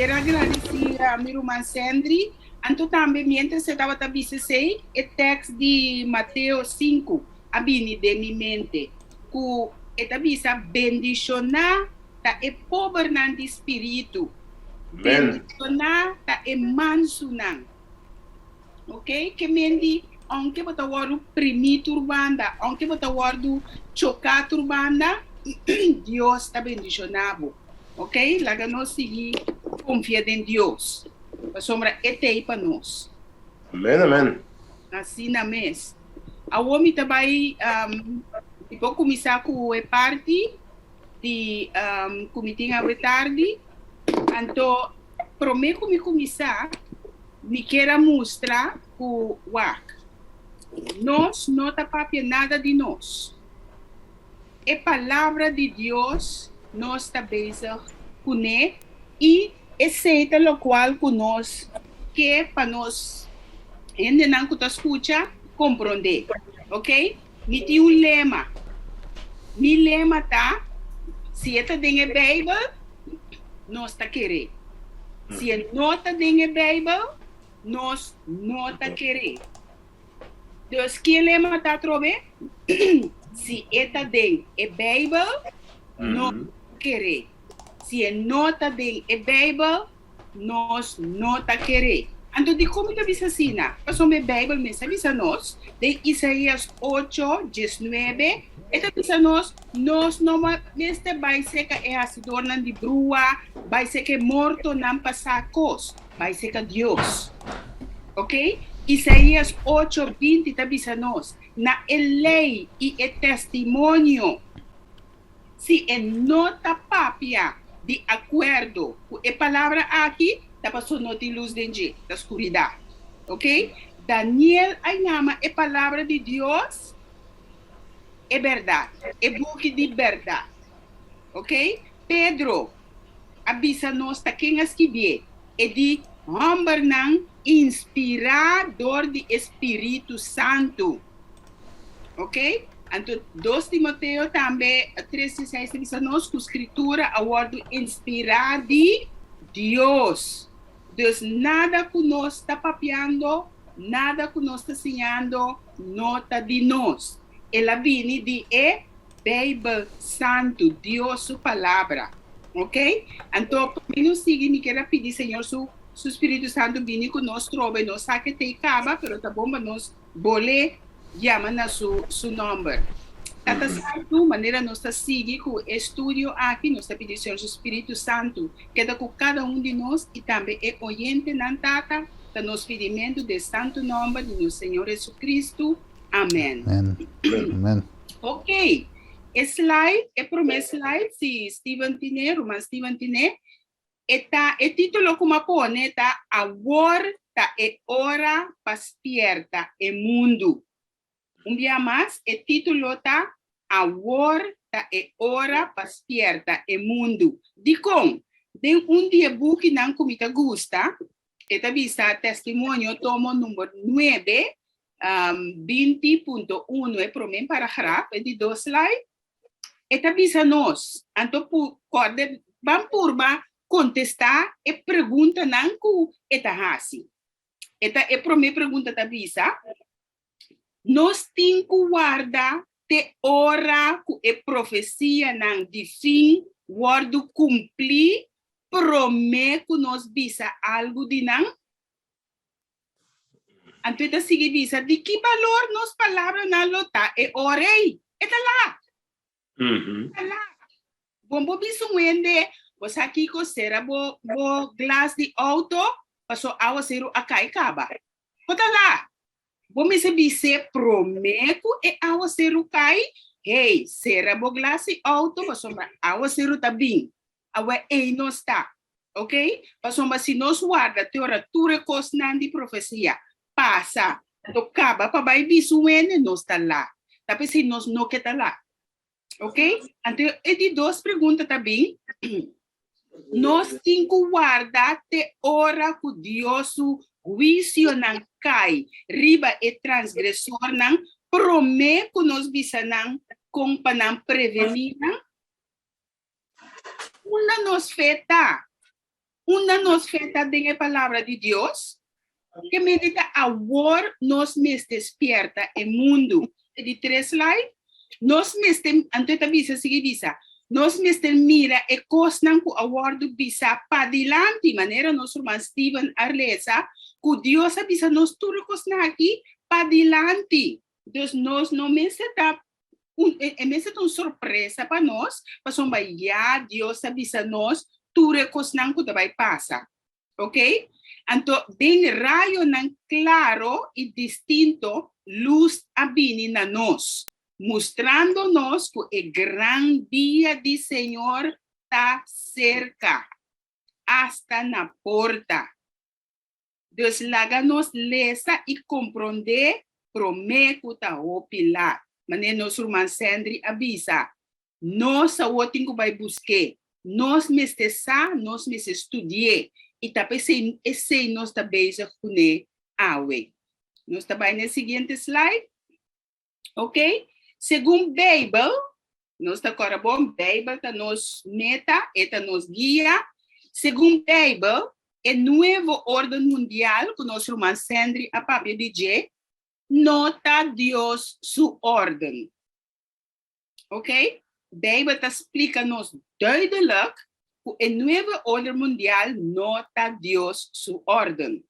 quero agradecer a minha irmã Sandri. Anto também, mientras eu estava também sei, o texto de Mateus 5, a bini de minha mente, que está bisa bendicionar, tá é pobre de espírito, bendicionar, tá é manso não, ok? Que mendi, onde você vai primir turbanda, onde você vai chocar turbanda, Deus está bendicionado, ok? Lá que nós seguir confia em Deus. A sombra é tei para nós. Amém, amém. Assim na mês. A homem também, depois começar com a parte de comitinha à tarde, então, prometo me começar, me quero mostrar o WAC. Nós não está papia nada de nós. É palavra de Deus, nós está bezig com ele e aceita o qual com nós, que é para nós, ainda não que escuta, compreender, ok? Me tem um lema. Mi lema tá, se está dentro da Bíblia, nós está querer. Se não está dentro da Bíblia, nós não está querer. Então, que lema está trove? Se está dentro da Bíblia, não querer. Se não está dentro da Bíblia, nós não está querer. Então, de como está vista assim, passou a Bíblia, mas avisa nós, de Isaías 8, 19, está vista nós normalmente vai ser que é a se torna de brua, vai ser que morto não passar cos, vai ser que Deus. Ok? Isaías 8, 20 está vista nós, na lei e o testemunho, se é nota papia de acordo com a palavra aqui, da passou nota de luz dentro da escuridão. Ok? Daniel chama a palavra de Deus é verdade. É book de verdade. Ok? Pedro, avisa nós tá quem escrever. É de Humbernan, inspirador de Espírito Santo. Ok? Então, 2 Timoteo também, 3:6, avisa nós que a escritura a word inspirada de Deus. Deus, nada que nós está papiando, nada que nós está ensinando, nota de nós. Ela vem de Bíblia Santo, Deus, sua palavra. Ok? Então, para mim, não siga, me quero pedir, Senhor, seu Espírito Santo, vem conosco, trova, não sabe que tem acaba, mas tá bom, mas nós bolé, chama na seu número. Tata Santo, maneira nós está seguir com o estúdio aqui, nós está pedindo, Senhor, o Espírito Santo, que está com cada de nós e também é oyente na Tata, da nosso pedimento de santo nome do nosso Senhor Jesus Cristo. Amém. Amém. Ok. Slide, é promessa slide, se Steven Tine, Roman Steven Tine, está, o título como pone, está, agora é hora paspierta, é mundo. Dia mais, o título está, agora é hora paspierta, é mundo. Dicom, tem dia book não comita gusta, está vista testemunho, tomo número 9, 20.1 é para mim para é de 2 slide. Está visa nós, então vamos por contestar e pergunta não que está assim. Esta é para mim pergunta está visa. Nós temos que guardar te hora que a profecia não de fim guarda cumprir promete que nós visa algo de não. Então, está seguindo visa de que valor nos palavras não lota é orei. Está lá. Está lá. Bom, biso wende, você aqui com será bo glass de auto, passou a ser a cai caba. Está lá. Bom, se você promete e a ser o cai, hey, será bo glass de auto, passou a ser o tabim. Awe ei não está. Ok? Passou mas se nós guarda teoria cosnan de profecia, passa, tocaba para vai biso wende, não está lá. Tapi se nós não que está lá. Ok? Então, é de 2 perguntas também. Nós temos que guardar te hora que Deus juízo não cai, riba e transgressor não, promete que nós bisam com para prevenir não. Uma nos feta. Una nos feta de la palabra de Dios, que medita ahora nos mes despierta el mundo. De 3 slide, nos mes, antes de visa, sigue visa, nos mes mira e cosnan ku awardo bisa pa dilante, manera nos roman Steven Arlesa, ku Dios bisa nos turo cosna aqui pa dilante. Dus nos no mes está uma surpresa para nós, para somos já Deus avisa nós, tudo cosnan que vai passar, ok? Então, bem raio não claro e distinto, luz abini na nós, mostrando-nos que o grande dia do Senhor está cerca, hasta na porta. Deus laga-nos lesa e compreender, prometo tá o pilar. Mas nós irmãos Sandri avisa, nós o que vai buscar, nós mestre nós mestre estudar e também esse nós também já conhe awe. Nós também no seguinte slide, ok? Segundo Bible, nós está agora bom, Bible tá nos meta, eta nos guia. Segundo Bible, o novo ordem mundial que nós irmãos Sandri a papel DJ nota Dios su orden. Ok? Bijbel explica-nos duidelijk que el nuevo orden mundial nota Dios su orden.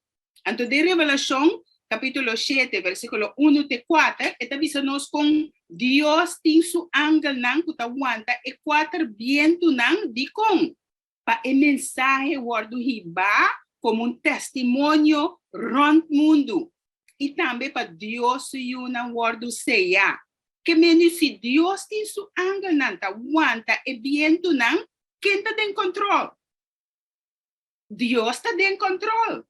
Anto de Revelación, capítulo 7, versículo 1-4, está avisa-nos com Dios tem su ángel nan que aguanta e 4 vientos nan di com. Pa el mensaje guardo hiba como un testimonio rond mundo. E também para Deus e uma word seja que menos se Deus tem su ángel não aguanta e viento não quem está em controle Deus está em controle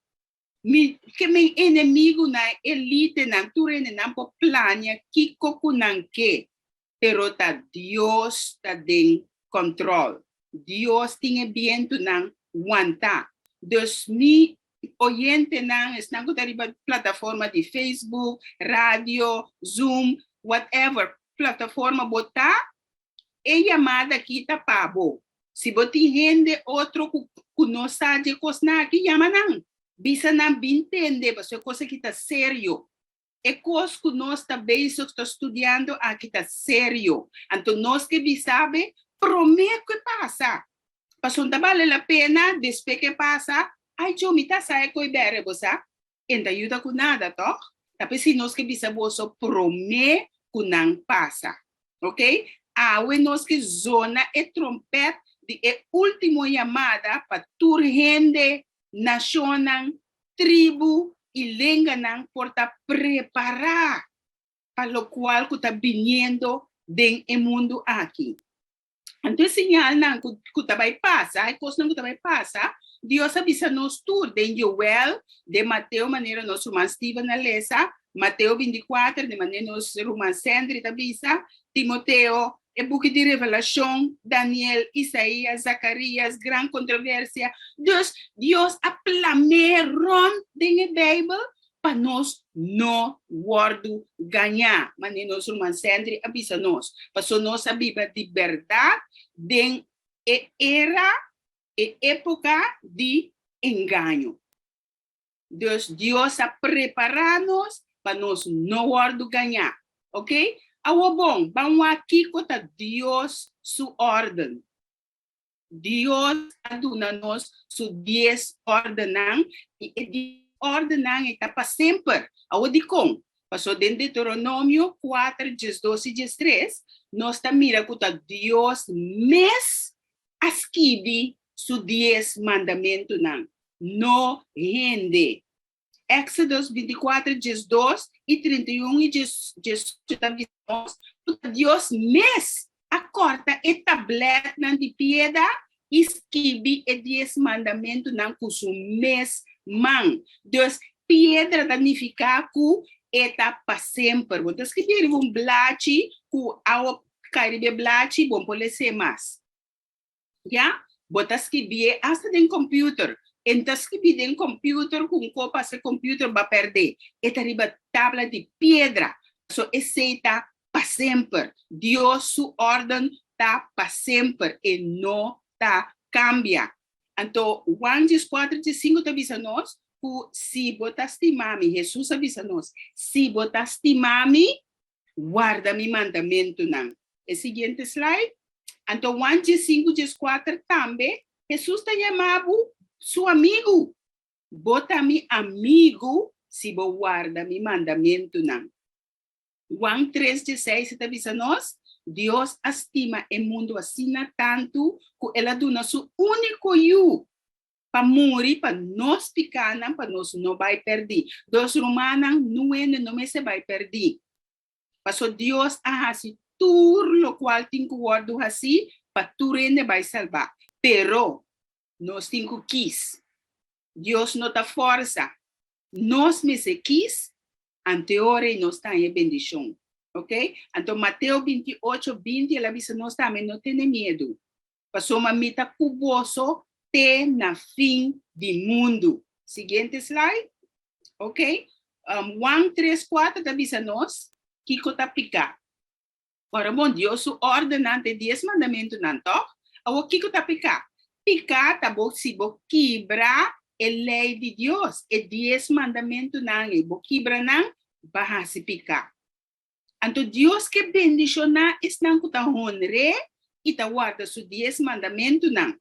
que meu inimigo na elite não tu não pode planear que coco não que pero tá Deus está em controle Deus tem viento não aguanta Deus me oyente nan están con la plataforma de Facebook, radio, Zoom, whatever plataforma botar e llamada aqui tá pabo. Se botar gente outro que não sabe coisa aqui llama nan. Bisa nan entende, porque é coisa que tá sério. É coisa que nós também está estudando aqui tá sério. Então nós que sabe prometo que passa. Passou não vale a pena después que passa. Ai, eu me tá sai coi bere você, ainda ajuda com nada, toh? Tapi se nós que bisa boso prome que não passa, ok? Awe nós que zona e trompete de último chamada para tur gente, nacional, tribo e lenga não porta preparar para o qual que está vindo den o mundo aqui. Então, sinal não que vai passar, a coisa não que vai passar. Deus avisa-nos tudo, de Joel, de Mateus, maneira nosso irmão Steven Alessa, Mateus 24, de maneira nosso irmão Sandri avisa, Timoteo, o book de Revelação, Daniel, Isaías, Zacarias, grande controvérsia. Deus aplameron de Bíblia para nós não guardo ganhar. Maneira nosso irmão Sandri avisa-nos, para nós a Bíblia de verdade, de era e época de engano. Deus a preparar-nos para nós não guardo ganhar, ok? Awa bom, vamos aqui com Deus sua ordem. Deus aduna-nos su 10 ordenan e ordenan está para sempre. Awa di com, passou dentro de Deuteronômio 4, 12 e 13, nós está mira com Deus mes asquibi su 10 mandamento não. No rende. Éxodos 24, 12 e 31 e 18. Deus mes acorta e tablet nan de piedra esquibi e 10 mandamento nan com su mes man. Deus piedra danificar com eta para sempre. Então escrever blate com a caribe blate bom pode ser mais. Já? Botas que bie hasta den computer. Entas que bie den computer com copa se computer vai perder. Eta riba tabla de pedra. So essa para sempre. Deus su ordem tá para sempre e não tá cambia. Então, Juan 4:5 avisa nós, se botar estimar-me, Jesus avisa nós, se botar estimar-me, guarda mi mandamento não. É o seguinte slide. Então, Juan 5:4 também, Jesus está chamando seu amigo. Bota mi amigo, se bo guarda mi mandamento não. Juan 3:16 está avisa nós, Deus estima o mundo assim tanto que ela dona seu único filho para morrer, para nós pecanos, para nós não vai perder. Dos Romanos, não se vai perder. Porque Deus assim tudo lo qual tem que guardar assim, para tu rende vai salvar. Pero, nós temos que quis. Deus não dá força. Nós me se quis, anterior nós temos bendição. Ok? Então, Mateus 28:20, ela diz, nós também não temos medo. Passou uma meta cuboso, te na fim do mundo. Seguinte slide. Ok? Juan 3:4, ela diz a nós, que está picar. Ora, bom Deus, o ordenante 10 mandamentos, não toca? O que está picar? Picar, tá bom, se você quebrar a lei de Deus, e 10 mandamentos, não, e você quebra, não, vai se picar. Então, Deus que bendicionar, estão que está honre, e está guarda os 10 mandamentos, não.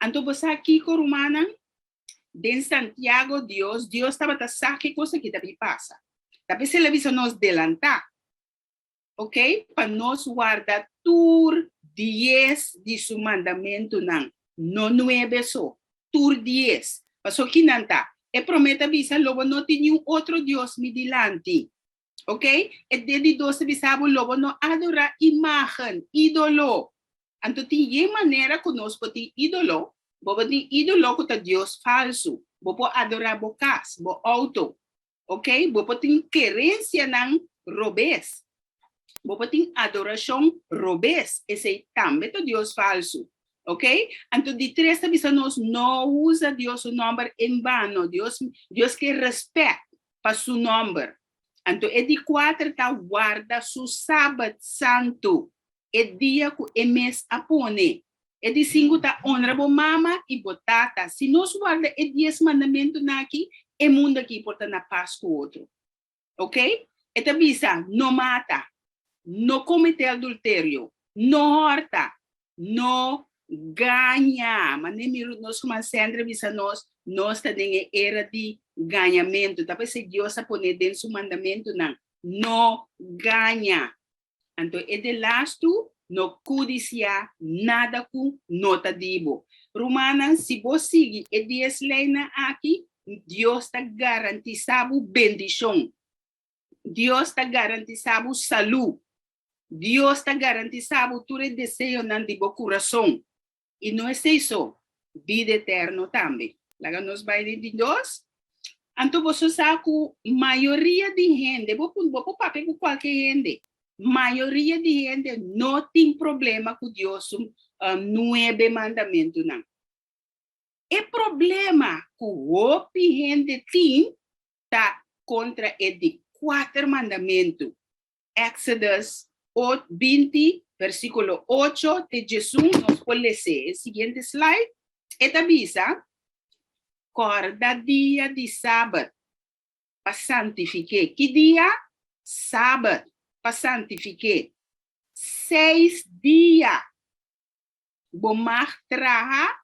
Então, você aqui com Romana, de Santiago, Deus estava a saber que coisa que também passa. Também se ele avisa nos adelantar. Ok? Para nós guardar tur 10 de seu mandamento, não. Não 9 só. Tur 10. Passou que não está. E promete avisa, lobo não tem nenhum outro Deus me dilante. Ok? E desde 12 avisava, lobo não adorar imagem, ídolo. Então, tem maneira conosco tem ídolo. Você tem ídolo que é Deus falso. Você pode adorar o casa, o auto. Ok? Você tem querência não robês. Você tem adoração robês. Esse também é Deus falso. Ok? Então, de 3 avisos, não usa Deus o nome em vano. Deus que respeita para seu nome. Então, é de 4 está guarda seu sábado santo. É dia que é mês apone. É de 5 está honra a mama e botata. Se nós guarda é 10 mandamentos aqui, é mundo aqui porta na paz com o outro. Ok? É tabisa, não mata, não comete adultério, não horta, não ganha. Mas nem nós como sempre visa nós também era de ganhamento. Talvez se Deus a poner dentro do mandamento, não ganha. Então, é de lasto, não codiciar nada com nota dibo. Romana, se você seguir e 10 leis aqui, Deus está garantizando bendição. Deus está garantizando saúde. Deus está garantizando todo o desejo de seu coração. E não é isso, vida eterna também. Lá nos vai de Deus. Então, você sabe que a maioria de gente, vou papel com qualquer gente, maioria de gente não tem problema com Deus, 9 mandamentos, não. O problema que o gente tem está contra o de 4 mandamentos. Exodus 20, versículo 8 de Jesus, nos pode ler. O seguinte slide. Esta avisa, corda dia de sábado, para santificar. Que dia? Sábado, para santificar. 6 dias. Bomar traha,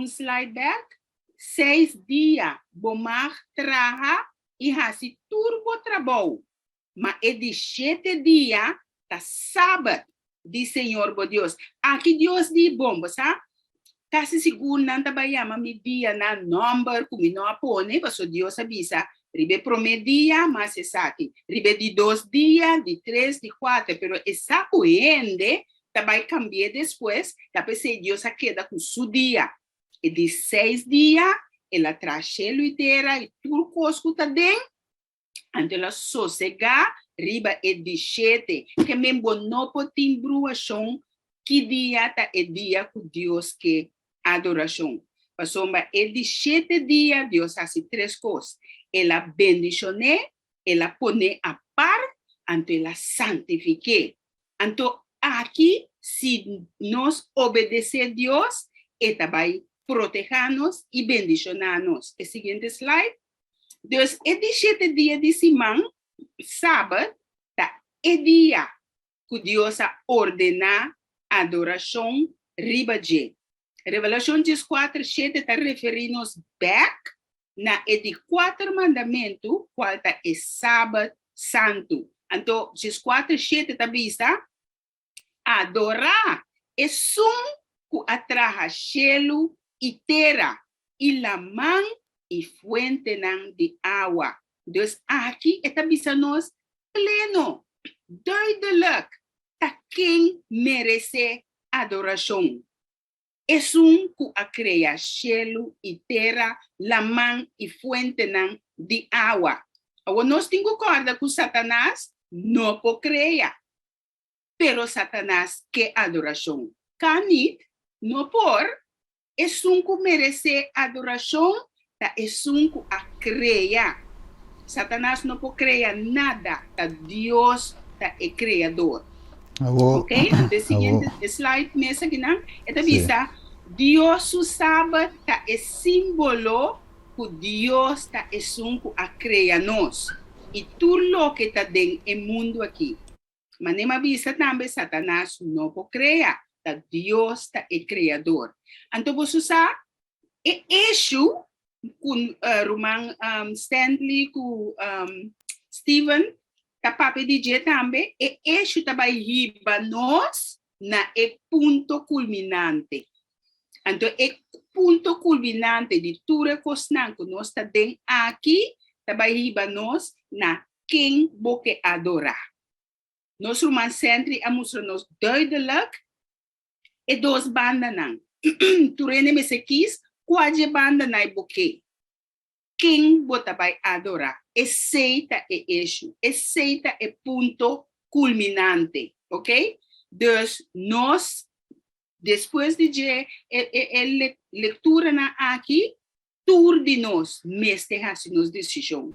slide back. 6 dias. Bomar traha, e hasi turbo trabalho. Mas é de 7 dias, tá sábado, de Senhor, bo Deus. Aqui Deus diz bom, sabe? Kasi seguro não trabalhar, mas me dia na number, como não apone, porque Deus avisa, ribe primeiro dia, mas é sabe, ribe de 2 dias, de 3, de 4, pero essa coende, vai cambiar depois, depois se Deus a queda com seu dia, e de 6 dias, ela traz a inteira, e tudo coisa tá dentro, então ela sossegar, riba é de 7, que mesmo não pode ter bruação, que dia tá é dia que Deus quer adoração. Passou é de 7 dias, Deus faz 3 coisas. Ela bendicione, ela põe a par, então ela santifique. Então, aqui, se nós obedecer a Deus, ela vai protegernos y bendicionarnos. El siguiente slide. Dus, el 17 dia de semana, sábado, tá el dia que Dios a ordenar adoração riba de. Revelação 14:7 está referindo-nos back na de 4 mandamentos, qual está é sábado santo. Então, 14:7 está vista, adorar é que atraja cielo e terra, e la man e fuente de água. Então, aqui está vista nós pleno, duidelijk, tá quem merece adoração. É que a cria cielo e terra, la man e fuente de água. Agora, nós temos que acordar que Satanás não pode criar. Pero Satanás quer adoração. Canit, não por, é que merece adoração, tá? É que a criar. Satanás não pode criar nada, tá? Deus tá? É criador. Ok? Então, seguinte slide mesa aqui, não? Esta vista, Deus o sábado tá? É símbolo que Deus tá? É que a criar nós. E tudo que está dentro do mundo aqui. Mas nem vista também Satanás não pode criar. Tá? Deus tá? É criador. Então, você sabe, é isso com Roman Stanley, com Stephen, tá papo de dia também, é isso também riba nós na ponto culminante. Então, é ponto culminante de tudo que nós está dentro aqui, também riba nós na quem boque adorar. Nós Roman Stanley a mostrar-nos duidelijk e 2 bandas não. Turene me se quis, quase banda na boque. Quem bota vai adorar? Aceita é isso. Aceita é ponto culminante, ok? Dus nós, depois de leitura na aqui, tur de nós, mestre nos decisão.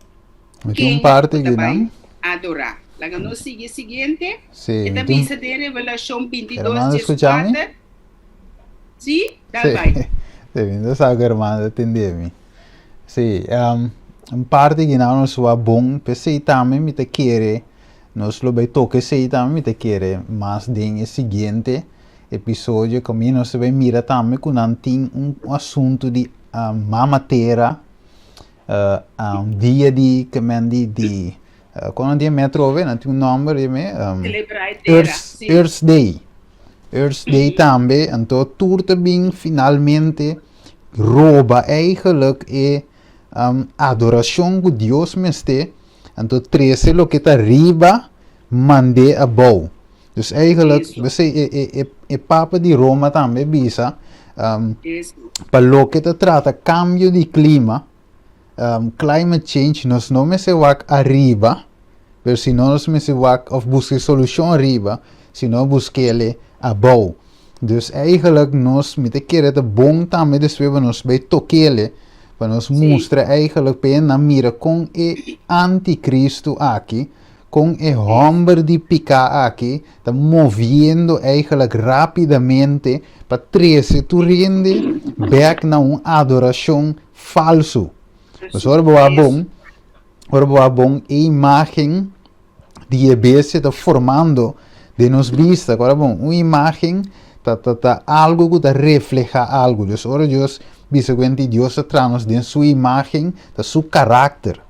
Quem parte vai adorar? Laga nós sigue seguinte. Esta visa de Revelação 22:4. Sim, dá vai. Devido a hermana atender-me. Sim, parte que não nos va bom, pensei também me te querer, nós lo vai toque sei também me te querer, mas den o seguinte episódio como nós vai mira também com tem assunto de mamatera, dia de que de quando dia me trove, não tem nome de me Earth Day. Earth Day também, então tudo também finalmente rouba eigenlijk adoração que Deus me este, então 13 lo que está riba, mande a bow. Dus eigenlijk, você é papa de Roma também, bisa, para lo que te trata cambio de clima, climate change, nós não me se wak arriba, pero se nós me se wak of busque solução arriba, se não busque ele a bow. Dus eigenlijk nós me te querer de bom também después nós bij toquele para nos mostrar eigenlijk bem na mira com o anticristo aqui, com o homem de pica aqui, está movendo eigenlijk rapidamente para 13 tu rende back na adoração falso. Mas ora boa bom a imagem de EBS está formando de nos vista, agora bom, uma imagem tá algo que refleja algo. Deus, ora Deus, bisogna Deus atrás de sua imagem, da seu caráter.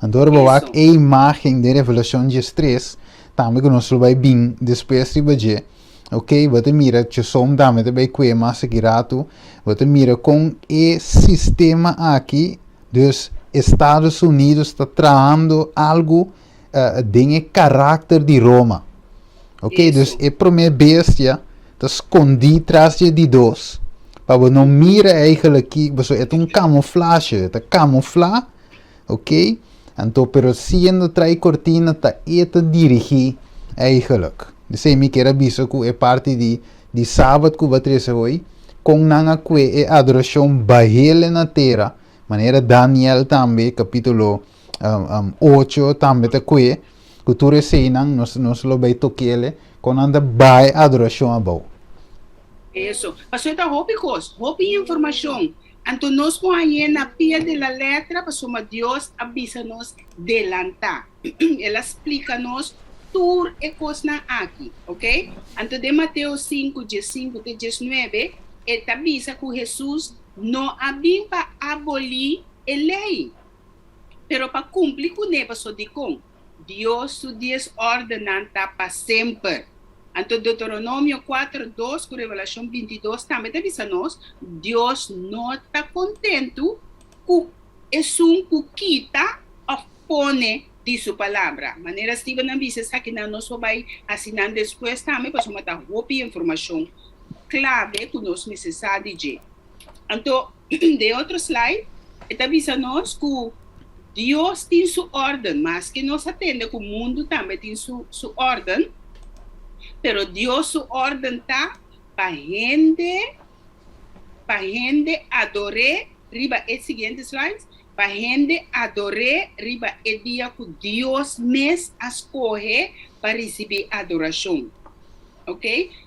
Então, a imagem de Revelação 3, também que nós vai bem depois de bater. Ok, você mira, que som também vai com mais segurado. Você mira com o sistema aqui, dos Estados Unidos está trazendo algo de caráter de Roma. Ok, então a primeira bestia está escondida atrás de Deus. Para não mira eigenlijk aqui, você é camuflage, está camuflar, ok? Então, pero sendo trai cortina, está dirigir eigenlijk. Disse me que era visto que é parte de sábado que vai trazer hoje, com nanga que é adoração bahele na terra, maneira Daniel também, capítulo 8 também está que tu receinan, nós lo vai toquele, com anda vai adoração a bom. Eso. Pasó esta hopi información. Entonces nos pone en la pie de la letra, pasó Dios avísanos delanta. Él explícanos tour e cosna aquí, ¿ok? Entonces de Mateo 5, 15, 19, él te avisa que Jesús no había para abolir la ley, pero para cumplir con él pasó de con Dios su 10 ordenanza para siempre. Entonces, Deuteronomio 4:2, con Revelación 22, también te avisa-nos, Dios no está contento con es un cuquita o pone de su palabra. Manera Steven avisa que no nos va a assinar después también, pues vamos a dar información clave que nos necesitamos. Entonces, de otro slide, te avisa-nos que Dios tiene su orden, más que nos atende que el mundo también tiene su orden. Pero Dios su orden está para gente adore, riba el siguiente slide, para gente adore, riba el día que Dios mes escoge para recibir adoración. ¿Ok?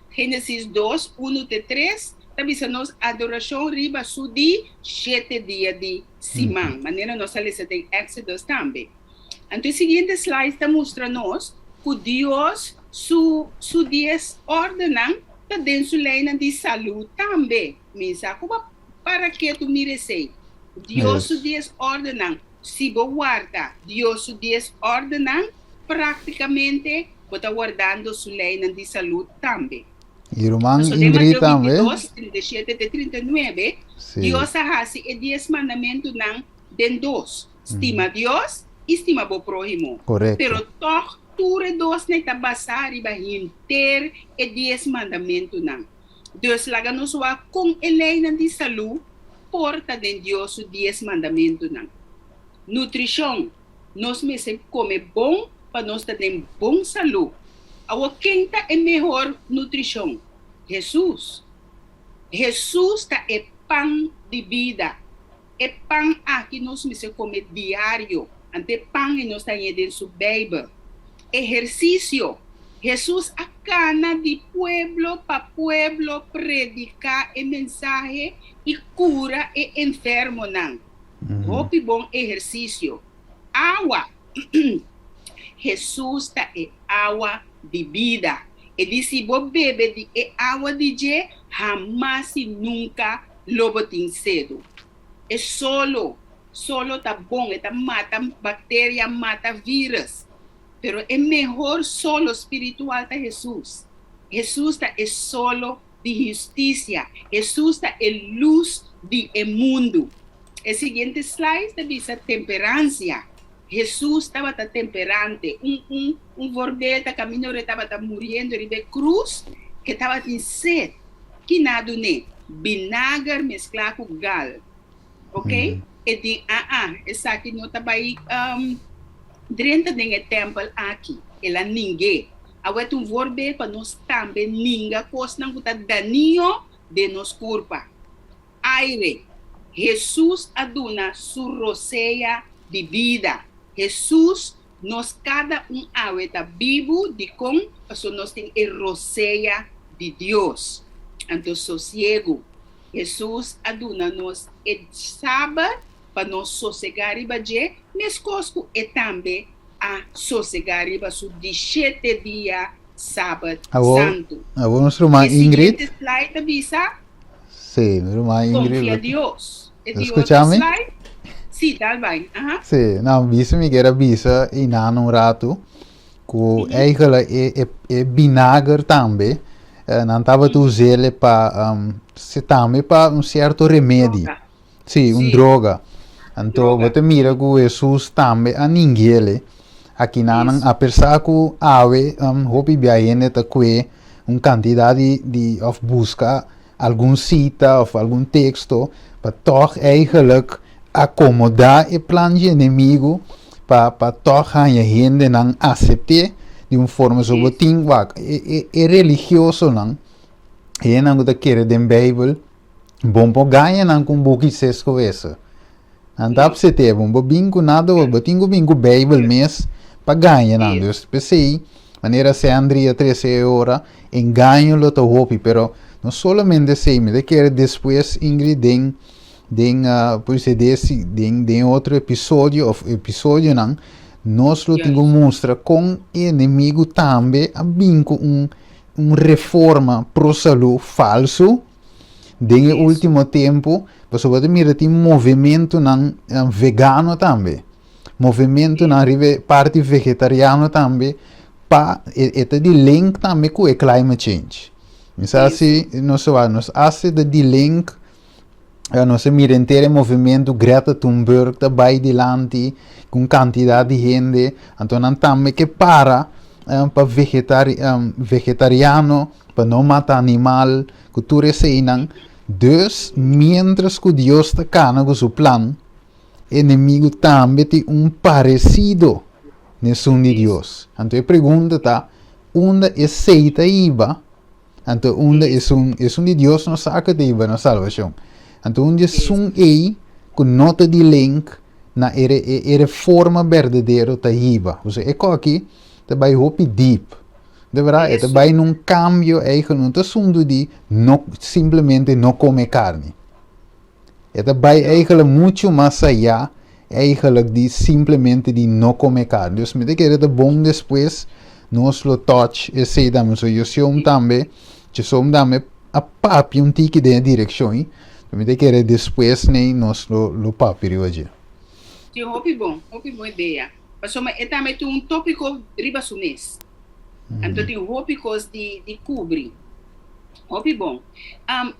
Génesis 2, 1-3, también nos adoración riba su di 7 días de Simán. Manera nos sale de Éxodo también. Entonces, el siguiente slide te muestra-nos que Dios su 10 ordenan de su ley de salud también. Misa, para que tú mires ahí. Dios su 10 ordenan, si vos guarda, Dios su 10 ordenan, prácticamente vos está guardando su ley de salud también. Y Román Ingrid también. 37-39, sí. Dios hace el 10 mandamientos de dos. Estima Dios y estima vos prójimo. Correcto. Pero todo Ture dos neta basar iba hinter e 10 mandamentos nan. Deus laga nos wa com eleina de saúde porta de Deus os 10 mandamentos nan. Nutrição, nós me se come bom para nós ter bom saúde. Awa quem tá é melhor nutrição? Jesus. Jesus tá é pão de vida. É pão aqui nós me se come diário. Ante pão e nós tá em sua Bíblia. Ejercicio. Jesús acana de pueblo para pueblo predicar el mensaje y cura el enfermo. Hopi bom ejercicio. Agua. Jesús está en agua de vida. Él dice, si vos bebes de agua de je, jamás y nunca lo botin cedo. Es solo está bom, está mata bacteria, mata virus. Pero es mejor solo espiritual de Jesús. Jesús es solo de justicia. Jesús es luz del mundo. El siguiente slide te dice temperancia. Jesús estaba temperante. Un bordel de camino estaba muriendo de cruz que estaba en sed. Que nada ne vinagre mezclado con gal. ¿Ok? Y di, esa aquí no estaba ahí. Dentro do templo aqui, ela ninguém. Agora tu vorbe para nós também ninguém coisa não está daninho de nos culpa. Aire, Jesus aduna su roceia de vida. Jesus nos cada está vivo de com, porque nós tem a roceia de Deus. Então sossego. Jesus aduna nos el sábado para nós sossegar e bater, mas cosco é também a sossegar e bater de 7 dias sábado santo. Agora nossa irmã Ingrid. Esse slide avisa. Sim, minha irmã Ingrid. Confia a Deus. Escuchame? Sim, tá bem. Sim, não, bisa me quer bisa e não rato, que eigenlijk é vinagre também, não estava tu usando para, se também para certo remédio. Sim, droga. Então, você mira que Jesus também a ninguém, aqui não, a pessoa que ave, hopi biaene ta que quantidade de of busca algum cita of algum texto, para toch eigenlijk acomodar o plano de inimigo, para toch a gente não aceitar de forma sobre ting wak. É religioso não, e não que quer den Bíblia, bom para ganhar não com book sesco essa. Andap se te bom bingo nada, botingo bingo Bíblia mês para ganhar não. Dus pensei, maneira se Andrea 13 hora, enganho lo to hopi, pero não somente sei, me quero depois Ingrid pois den outro episódio não, nós lo tenho mostra com inimigo também a vinco reforma pro saúde falso den último tempo você pode mirar tem movimento nan vegano também movimento na parte vegetariano também pa eta di link também com o climate change então assim nós hace de link nós mira inteiro movimento Greta Thunberg também dilante com quantidade de gente então também que para vegetariano para não matar animal cultura seinang dus mientras que Deus está cana com seu plano inimigo também tem parecido nesse de Deus então a pergunta tá onde é seita iba então onde é de Deus não saca de iba na salvação então onde com nota de link na forma verdadeira da iba ou seja é aqui também hope deep de verdade, é também um cambio não está sendo de não, simplesmente não comer carne. É também muito mais allá, de simplesmente de não comer carne. Então, me que é bom depois, nós lo touch e sei eu sou também, a papi tique de direção, me que é depois, nem nós lo papi hoje. Sim, boa ideia. Mas é também tópico riba sunes. Então, tem tópicos de cobrir. Bom.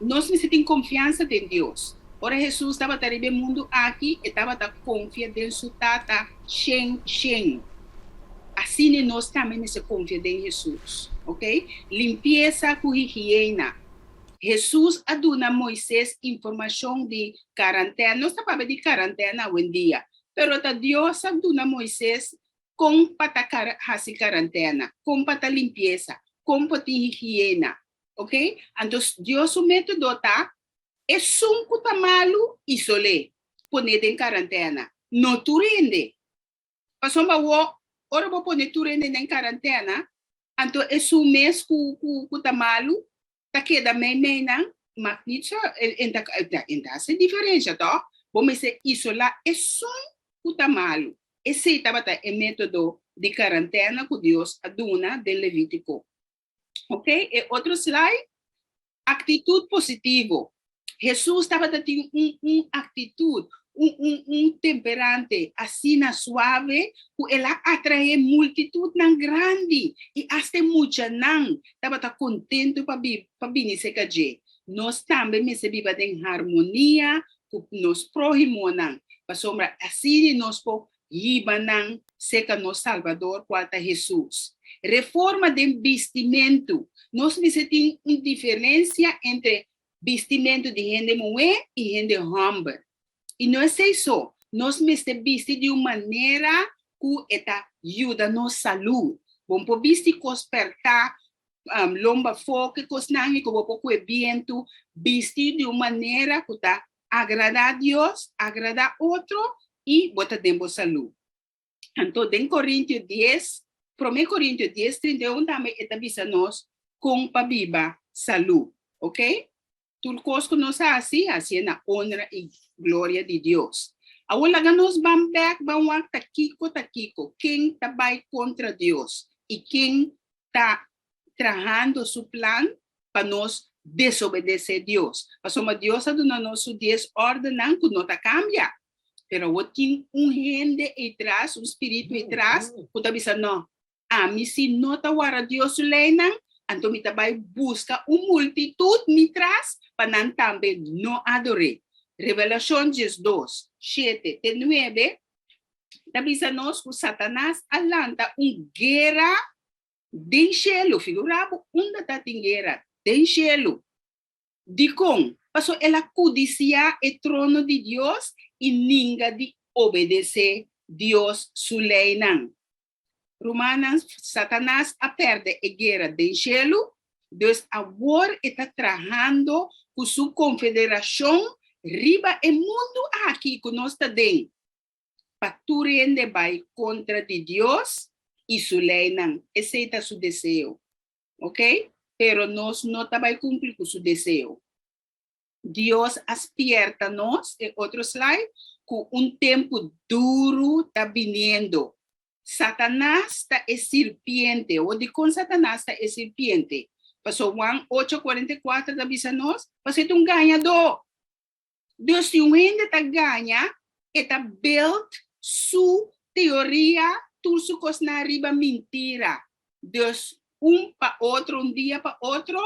Nós necessitamos confiança em Deus. Ora, Jesus estava no mundo aqui e estava confiando em sua tata, Shen. Assim, nós também necessitamos confiar em Jesus. Ok? Limpeza com higiene. Jesus aduna Moisés informação de quarentena. Nós estamos de quarentena hoje em dia. Pero Deus aduna Moisés com pata quarentena, com pata limpeza, com pata higiene, ok? Então, Deus o método tá é que malo isolé, poner em quarentena, não turende. Passou ora vou poner turende em quarentena, então é o mês que tá malo, tá queda meio não, mas nisso ainda se diferença, tá? Vamos se isolar é que tá malo. Esse estava o método de quarentena que Deus aduna de Levítico. Ok? E outro slide. Atitude positiva. Jesus estava tendo atitude, temperante, assim na suave, que ela atrai multitude não grande. E até muita não estava contente para vir se cair. Nós também recebemos em harmonia com nos próximos não. Para assim nós podemos Ibanang seca no Salvador quanto a Jesus. Reforma de vestimento. Nós necessitamos uma diferença entre vestimento de gente mulher e gente homem. E não é isso. Nós necessitamos vestir de uma maneira que ajuda a nossa saúde. Vamos vestir com espertar, lomba foque, com sangue, com o vento, vestir de uma maneira que agrada a Deus, agrada a outro, e bota dentro da saúde. Então, em Coríntios 10, 1 Coríntios 10, 31, também está nós com a Bíblia saúde, ok? Tudo que nós assim na honra e glória de Deus. Agora, nós vamos taquico, quem está contra Deus e quem está trabalhando seu plano para nós desobedecer a Deus. Mas Deus está dando nosso 10 ordenantes que não cambia. Pero tem gente atrás, espírito atrás, que está dizendo, não, a mim se não está para Deus leinan, então me vai buscar multitude me traz para não também não adorar. Revelação 2, 7, 9, está dizendo nós que Satanás alanta guerra de cielo, figurado, onde está em guerra de cielo. De com, passou ela codicia o trono de Deus e ninguém de obedecer Deus su lei não. Romanos, Satanás a perde a guerra do cielo, Deus agora está trabalhando com sua confederação riba o mundo aqui que nós está dentro. Para tu rende vai contra de Deus e su lei não. Esse é o seu desejo. Ok? pero nos no vai cumprir con su deseo. Dios despierta-nos, otro slide, con un tiempo duro está viniendo. Satanás está es serpiente, o de con Satanás está es serpiente. Pasó Juan 8:44 da bisa-nos, você é um ganhador. Deus, se um gente está ganha, está build sua teoria, tudo su coisa na riba mentira. Deus, para outro, dia para outro,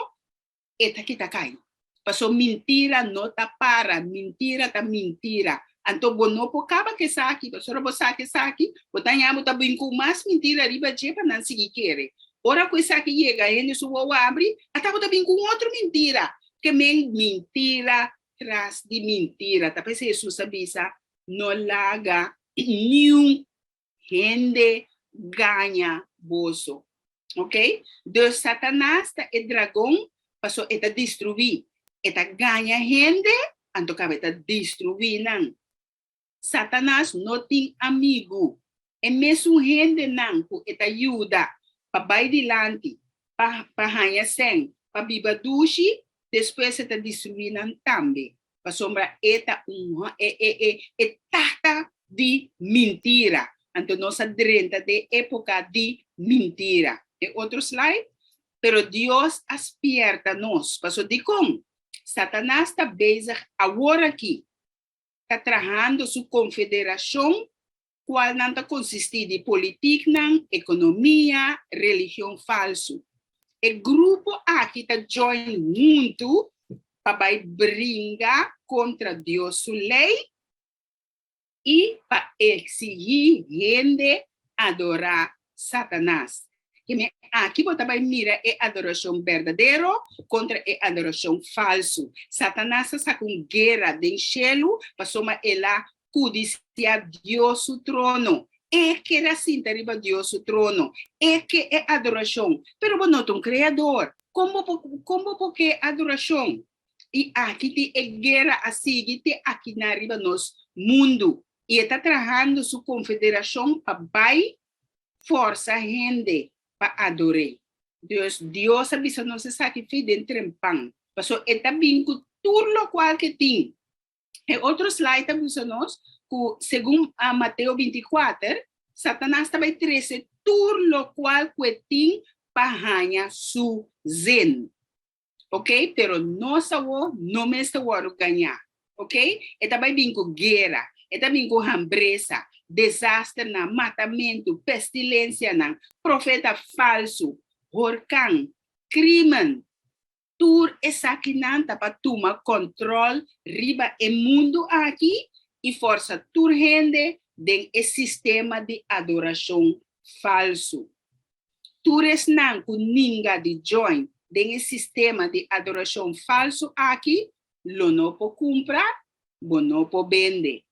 está que está caindo. Passou mentira, não está para, mentira, está mentira. Então, não pode acabar que saque, passou a saque, botanhamos tá bem com mais mentira, riba de para não seguir querer. Ora, que saque chega, ele suou abre, até tá bem com outra mentira, que mentira tras de mentira. Tá pensando Jesus sabia, não laga nenhum gente ganha bolso. Ok? Deus Satanás tá é dragão, passou eta destruir, eta ganha gente, então cabe eta destruir não. Satanás não tem amigo, é mesmo gente não, eta ajuda para vai dilante, para ganhar sem, para biba dushi, depois eta destruir não também. Para sombra eta tata de mentira. Então nossa drenta de época de mentira. Outro slide. Pero Deus despierta-nos. Passou de como? Satanás está bezig agora aqui. Está trabalhando sua confederação, qual não está consistir de política, economia, religião falso. O grupo aqui está join muito para brigar contra Deus sua lei e para exigir gente adorar Satanás. Aqui você vai mirar a adoração verdadeira contra a adoração falsa. Satanás está com guerra de cielo para somar ela codiciar Deus o trono. É que era assim, arriba Deus o trono. É que é adoração. Pero você não é um criador. Como porque adoração? E aqui tem guerra assim, tem aqui na riba nos mundo. E está trabalhando sua confederação para vai força gente para adorar. Deus avisa não se sacrifica dentro de pão. Passou eta bingo tudo lo qual que tem. E outro slide avisa-nos que segundo Mateus 24, Satanás também traz tudo lo qual que tem para ganhar su zen. Ok? Pero nós não me está ganhar. Ok? E também bingo guerra. E também com hambreza, desastre, matamento, pestilência, profeta falso, huracão, crime. Tudo essa aqui para tomar controle riba o mundo aqui e força tudo gente dentro do sistema de adoração falso. Tudo isso não com ninguém de join dentro do sistema de adoração falso aqui, não pode comprar, não pode vender.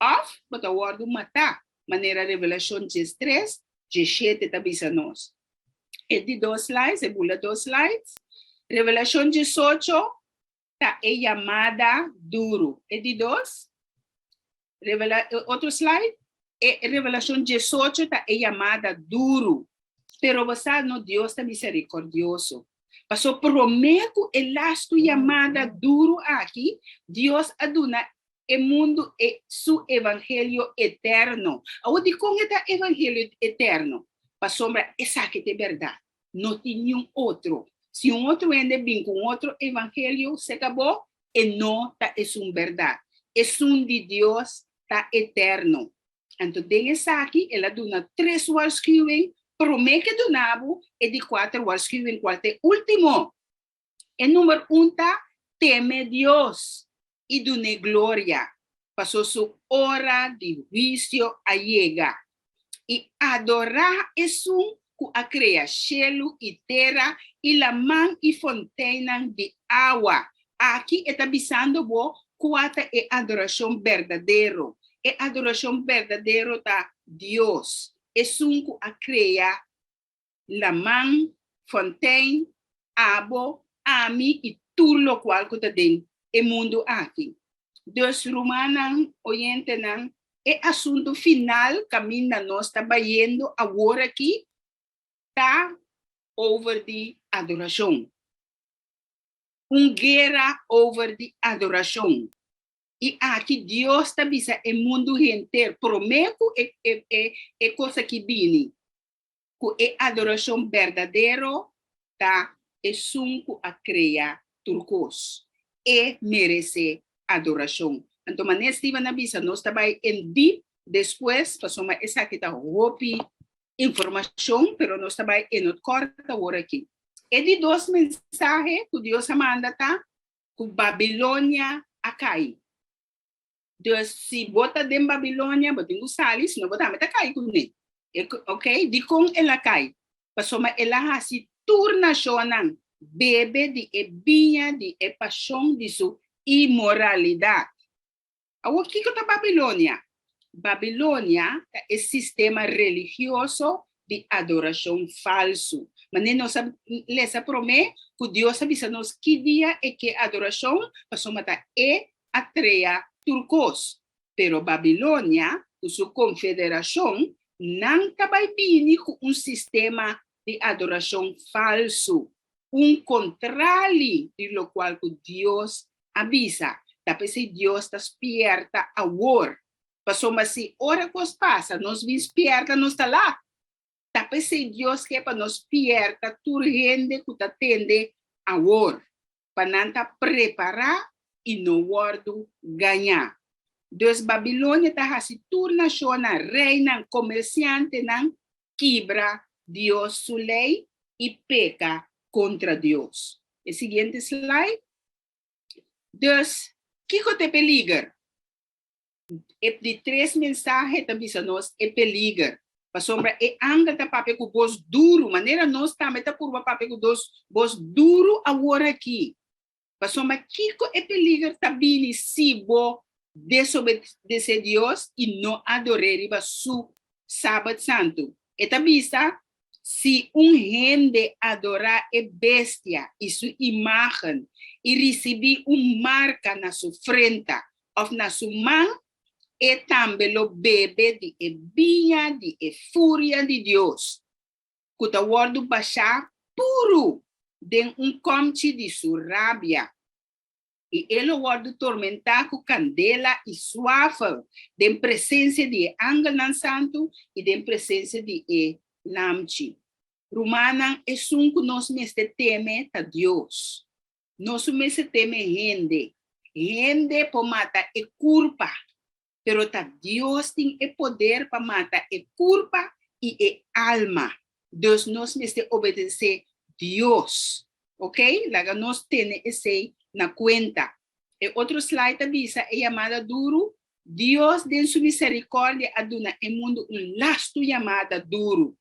Of, but a word mata, maneira revelação 3, 17 tabisanos. E de 2 slides, bula 2 slides. Revelação 18, tá é chamada duro. E de 2, outro slide, e revelação 18, tá é chamada duro. Pero você no Deus está misericordioso. Passou prometo e lasto chamada duro aqui, Deus aduna o mundo é su evangelho eterno. Aonde com esse evangelho eterno? Para sombra, essa que é verdade. Não tem nenhum outro. Se outro anda bem com outro evangelho, se acabou, e não está é uma verdade. É de Deus, está eterno. Então, tem essa aqui, ela dona 3 waarschuwing, promete que donavo, e de 4 waarschuwing, qual é o último. E número 1 está, teme Deus. E dune glória, passou sua hora de juízo a chegar. E adorar é que a cria cielo e terra, e la mão e fontaine de água. Aqui está avisando qual é a adoração verdadeira. E a adoração verdadeira está Deus. É que a cria la mão, fontaine, água, ami e tudo o qual está dentro. O mundo aqui. Deus Romana, oyente, é assunto final, caminho nós está vendo agora aqui, está over de adoração. Guerra over de adoração. E aqui Deus está bisa o mundo inteiro. Prometo é coisa que vini. Que é adoração verdadeira, tá? É sunco a criar turcos. E merece adoração. Então, maneira estiva na bisa, nós também em deep, depois, passamos essa que está roupi informação, pero nós também em outro corta hora aqui. É de dois mensagens que Deus manda, tá? Que Babilônia a cair. Deus, se bota dentro da Babilônia, bota em Salis, não bota, mas cai com ele. Ok? De como ela cai. Passou, ela se turna chonan, bebe de ebinha, de paixão, de sua imoralidade. O que é a Babilônia? Babilônia é sistema religioso de adoração falso. Mas nós lhes promete que Deus avisa nos que dia é que a adoração passou a atreia turcos. Pero Babilônia, sua confederação, não vai vir com sistema de adoração falso. Contrário de lo qual Deus avisa. Tapos se Deus está despierta a war. Passou, mas se hora que passa, nós vimos despierta, nós está lá. Tapos se Deus quer para nós despierta, tur gente que atende a war. Para não preparar e no guardo ganhar. Deus Babilônia está se turna na reina comerciante não quebra Deus sua lei e peca contra Deus. O seguinte slide. Deus, que te peligra? De três mensagens também nós é peligra. Para sombra é anga da papel com voz duro, maneira nós também tá por papel com voz duro agora aqui. Para sombra que é peligra também se bo desobedecer Deus e não adorar su sábado santo. E também se gente adorar a bestia e sua imagem e receber marca na sua frente ou na sua mão, e também o bebê de ebinha, de fúria de Deus. Que o word baixar puro de comte de sua rábia. E ele word tormentar com candela e suave de presença de Anganan Santo e de presença de Lamchi. Romana é que nós mestre teme a Deus. Nós mestre teme gente. Gente por matar é culpa. Pero Deus tem o poder para matar a culpa e a alma. Deus nos mestre obedecer Deus. Ok? Laga nós temos esse na conta. E outro slide avisa é chamada duro. Deus, de sua misericórdia, aduna o mundo lasto chamada duro.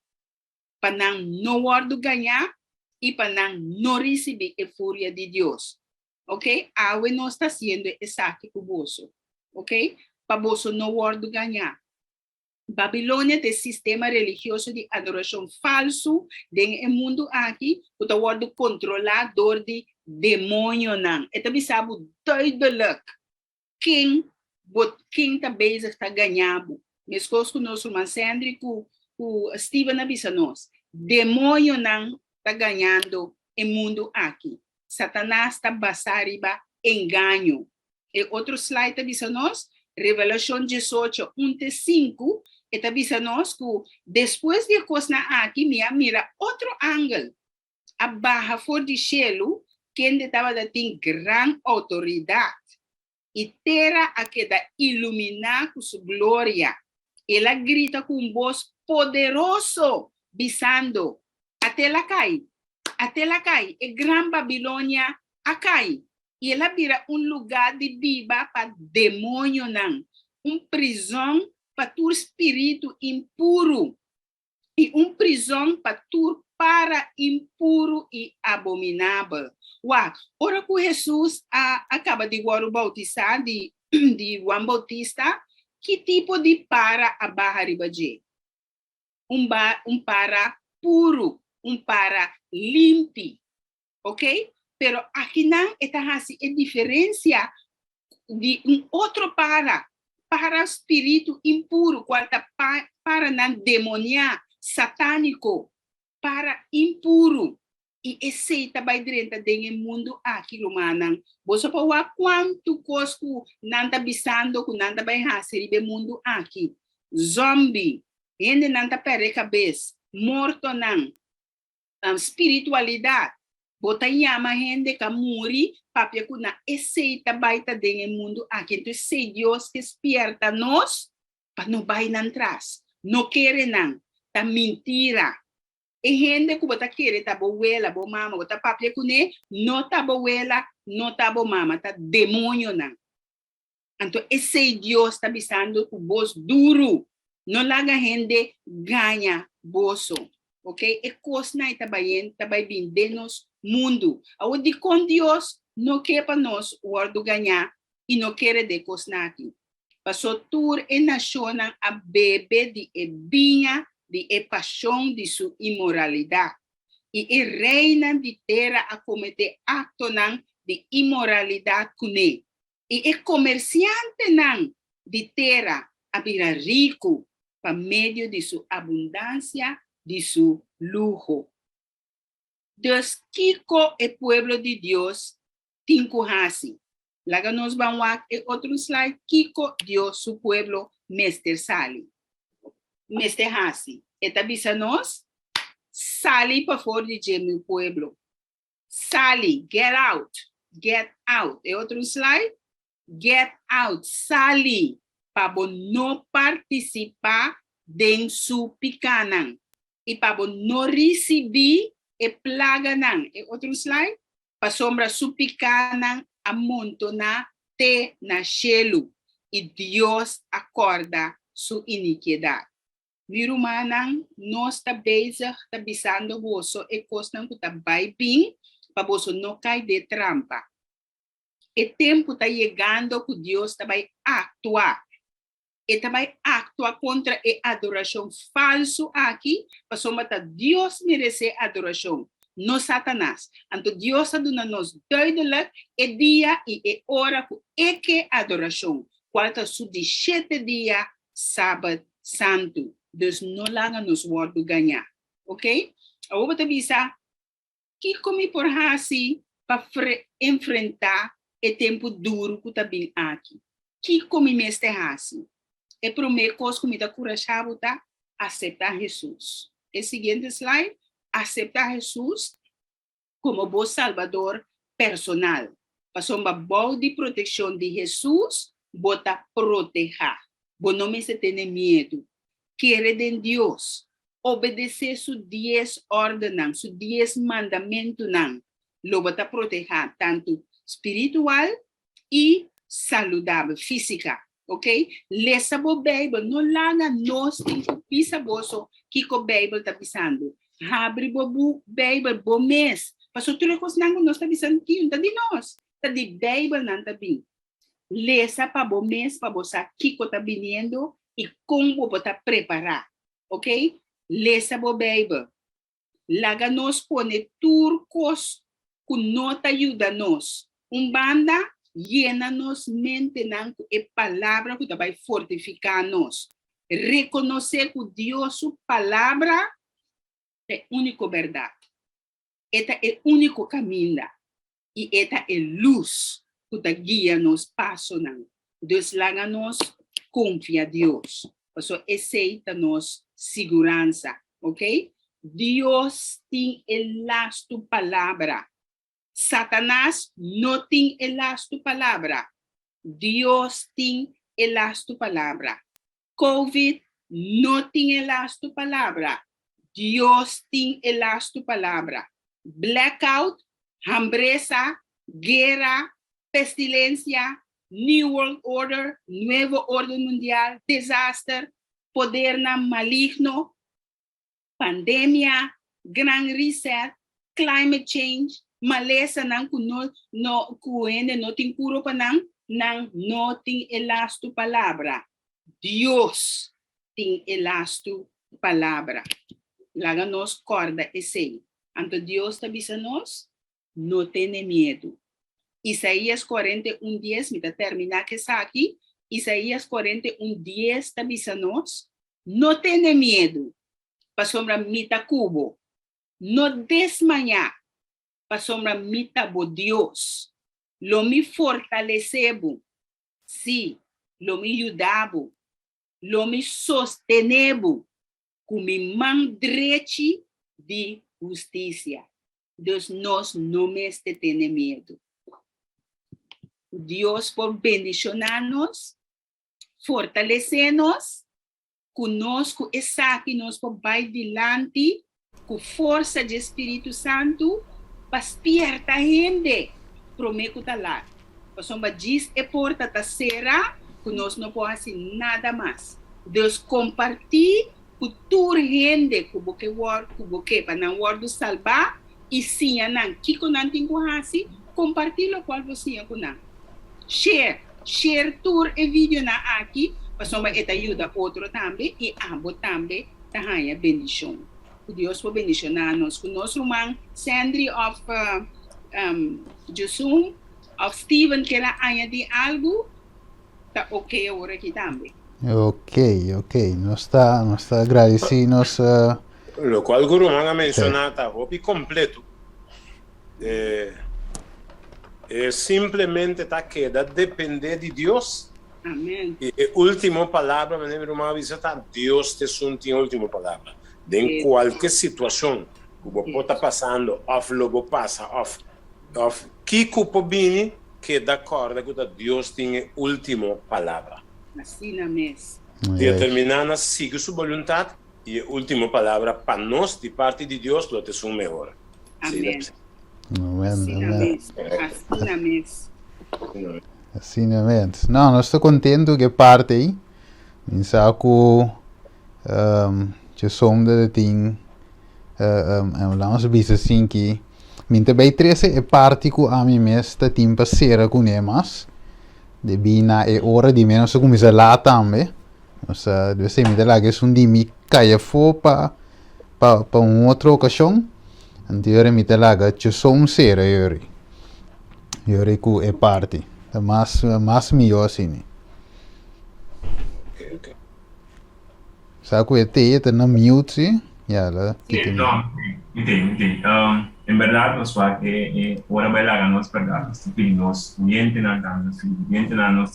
Para não guardo ganhar e para não receber a fúria de Deus. Ok? Awe não está sendo exato com você. Ok? Para você não guardo ganhar. Babilônia é sistema religioso de adoração falso no mundo aqui, o guardo controlador de demônio não. E também sabe duidelijk quem também está ganhando. Mesmo que nós irmãos Sandri, com Steven avisa nós, demônio não está ganhando o mundo aqui. Satanás está basariba engano. E outro slide avisa nós, Revelação 18, 1-5, e avisa nós que depois de coisa aqui, mira outro ângulo. A barra for de cielo, quem estava tem grande autoridade. E terra a que da iluminar com sua glória. Ela grita com voz poderoso, bisando, até lá cai, é Gran Babilônia a cai. E ela vira lugar de viva para demônio não, prisão para tu espírito impuro e prisão para tu para impuro e abominável. Uau, ora que Jesus acaba de bautizar de Juan Bautista, que tipo de para a barra ribaje? Para puro, para limpo, ok? Pero aqui não está assim a diferença de outro para espírito impuro, qual está para não demoniar, satânico. para impuro. E esse também dentro do mundo aqui romanang. Você pode quanto cosco nanta bisando com nanta vai hacer be mundo aqui. Zombie, gente nanta perde cabeça, morto não. Espiritualidade. Bota yama gente que muri, papia kuna esse também tá dentro mundo aqui. Então se Deus que despierta nós, para não vai nan trás. Não quer não, tá mentira. E gente que bota querer tá boela, bo mama, bota papia kune, não tá boela, não tá bo mama, tá demônio não. Então esse Deus tá bisando com voz duro, não larga gente ganha bolso, ok? E coisa não tá bem de nos mundo. Aonde com Deus não quer para nós o ordo ganhar e não quer de coisa aqui. Passou tour e naciona a bebê de ebinha de paixão de sua imoralidade. E reina de terra a cometer acto de imoralidade com ele. E comerciante de terra a virar rico por meio de sua abundância, de seu lujo. Deus, Kiko é pueblo de Deus, tinco hasi. Laga nos vamos a outro slide, Kiko, Deus, su pueblo, Mester Sali. Mester hasi. Eta bisa nos, Sali para fora de meu pueblo. Sali, get out. Get out. E outro slide, get out. Sali, para não participar de su picanan. E para não receber e plaga nan. E outro slide, para sombra su picanan amontona te na chelo. E Deus acorda sua iniquidade. Virumanang, nós está bezig, está bisando você e costam que está bem, para você não cair de trampa. E tempo está chegando que Deus está vai actuar. E também actuar contra a adoração falso aqui, para somente Deus merece adoração, não Satanás. Então Deus está dando nos duidelijk e dia e hora que que adoração. Qual é o 17 dia, sábado santo. Dus não laga nos wordo ganhar, ok? Eu vou te avisar que come por assim para enfrentar o tempo duro que está bem aqui. Que come mestre assim? É primeiro coisa que me dá coragem tá aceitar Jesus. O seguinte slide, aceitar Jesus como bom salvador personal. Para uma boa de proteção de Jesus, bota proteger. Bom não me se tem medo. Quiere de Dios, obedecer sus 10 ordenanzas, sus 10 mandamientos, lo va a proteger tanto espiritual y saludable, física, ¿ok? Lesa bo Bible, no laga nos pisa boso, kiko Bible está pisando. Abre bo Bible, bo mes. Paso tu recos nango nos está pisando ki, está di nos, está di Bible nan está bin. Lesa pa bo mes, pa bo sa kiko está viniendo, e como você preparar, ok? Lesa a Bíblia. Laga nos pone turcos que nota ajuda nos. Banda llena nos mente nan e palavra que vai fortificar nos. Reconocer que Deus sua palavra é única verdade. Esta é o único caminho e esta é luz que guia nos passo nan. Deus laga nos confia em Deus. Então, aceita-nos segurança, ok? Deus tem elas tu palavra. Satanás não tem elas tu palavra. Deus tem elas tu palavra. COVID não tem elas tu palavra. Deus tem elas tu palavra. Blackout, hambreza, guerra, pestilência, New World Order, Nuevo Orden Mundial, desastre, poder maligno, pandemia, Gran Reset, climate change, maleza nang no kuende no ting puro pa nang no ting elasto palabra. Dios ting elasto palabra. Laga nos corda esse. Anto Dios te avisa nos, no tiene miedo. Isaías 41:10, me terminar que está aqui. Isaías 41:10 te avisa nos, no tiene miedo. Pa sombra mita cubo. no desmayar, para sombra mita bo Deus, lo me fortalecebo, sim, lo me ajudabo, lo me sostenebo, com mi mão direita de justiça. Deus nós não me tem medo. Deus por bendicionar-nos, fortalecer-nos, conosco e saque-nos por vai dilante, com força de Espírito Santo, para despertar a gente, prometo lá. Para sombra diz e porta terceira, conosco não pode fazer nada mais. Deus compartilha com toda a gente, com o que para não word salvar, e sim, não, que com não tem que compartilha com você com não. Share tour e vídeo na aqui, para sombra eta ajuda outro também, e ambos também, tá ganha bendição. Deus por bendicionar-nos, com nosso irmão Sandri of Jusum, of Steven, que ela añade algo, tá ok agora aqui também. Ok. Nós está agradecidos. Lo qual Guru ha menzionato, hopi completo. Simplesmente está queda depender de Deus. Amém. E última palavra, me lembro uma vez, Deus te sunti última palavra. De qualquer situação que você está passando, ou logo passa, ou que culpa bine, que de acordo com Deus tem última palavra. Assim na mesa. Determinada sigue sua vontade e a última palavra para nós, de parte de Deus, lo te sum melhor. Amém. Assim na mesa. Não, nós estou contente que parte aí. Em saco, je zonde de ting, langs bisa assim que minta bem trece é parte que a mim mesmo tá tim passera com emas. De bina é hora de menos como isso lá também. Nossa, deve ser minta lá que é de mi caia fo pa outra ocasião. Anterior minta lá que je som sera yori que é parte. É mais melhor assim. Okay. Sabe que é na mute, já lá. Não, entendi. Em verdade, nós falamos que ora vai lá nós pegar, nós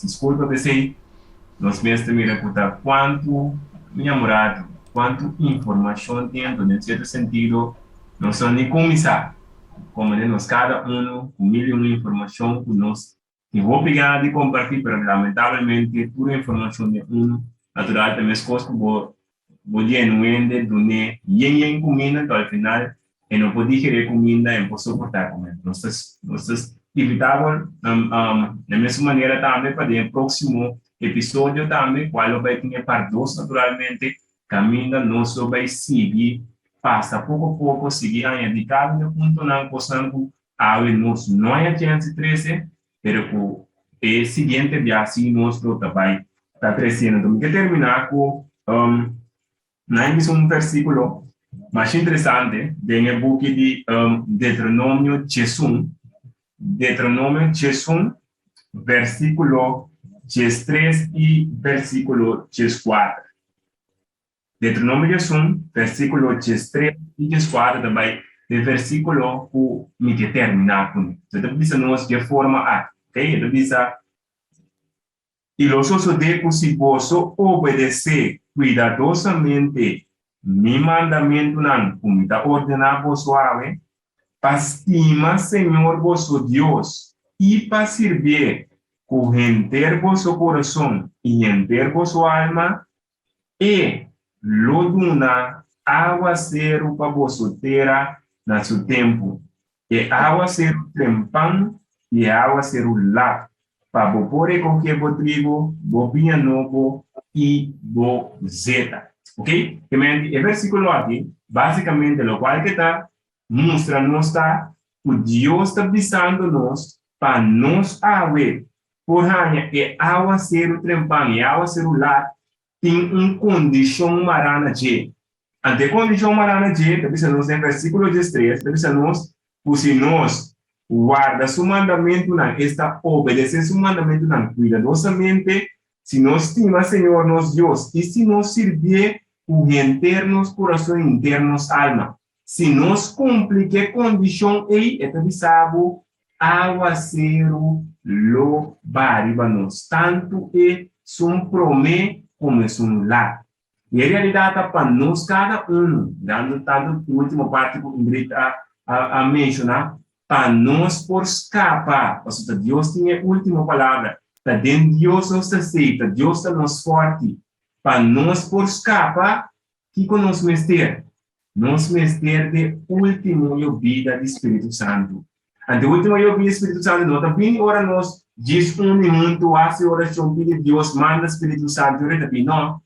desculpa de sei, nós mesmo mira contar quanto minha morada, quanto informação dentro de certo sentido, não são nem começar, como nós cada com milhão de informação que nós que vou pegar e compartilhar, pero lamentavelmente toda a informação de natural também as coisas que vou genuíne donde yen comida então al final não pode querer comida e não suportar comida. Nós evitamos da mesma maneira também para o próximo episódio também qual vai ter parte 2 naturalmente caminha nós vai seguir passa pouco a pouco seguir a indicado no ponto não possamos nós não é chance 13 pero o seguinte viagem nós vai está crescendo. Então que terminar com Nós um versículo mais interessante do book de Deuteronômio 18, versículo 13 e versículo 14. Deuteronômio 18, versículo 13 e 14 também é versículo que me terminar com. Então, isso nós de forma A, ok? Então, isso e los osos de si vos obedecer cuidadosamente mi mandamiento nan como está ordenado suave, para estimar Señor vuestro Dios y para servir con entero vuestro corazón y entero vuestro alma y lo duna aguacero para vuestra tierra en su tiempo y aguacero trempan y aguacero lá para você poder coger o trigo, o vinho novo e o zeta. Ok? O versículo aqui, basicamente, o qual que está mostrando está que Deus está avisando-nos para nos haver, por ranha, que água ser o trempão e água ser o lá, tem uma condição marana de. Ante condição marana de, está dizendo-nos no versículo 13, está dizendo-nos, se nós guarda su mandamento, está obedecer su mandamento cuidadosamente, si nos estima Señor nos Dios, y si nos sirve con internos corazón, internos alma. se nós cumprir que condição aí, é que sabe, aguaceiro lo bariba nós. Tanto é um promê como é um lá. E a realidade para nós, cada dando tanto a última parte que o Ingrid a mencionar, para nós por escapar, ou seja, Deus tinha a última palavra, para dentro de Deus nos aceita, Deus está nos forte, para nós por escapar, que nos mestre? Nos mestre de último vida do Espírito Santo. Ante o último vida do Espírito Santo, nós também ora nós, diz muito, hace oração, pede Deus, manda o Espírito Santo, não.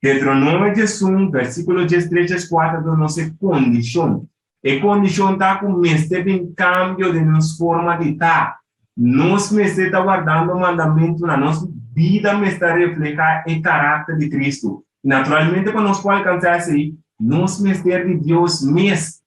Deuteronômio 1, versículo 13, 4, da nossa condição. E condição está com mestre em cambio de nossa forma de estar. Nós mestre está guardando o mandamento na nossa vida, mestre refletir o caráter de Cristo. Naturalmente, quando nós podemos alcançar isso aí, nós mestre de Deus mesmo,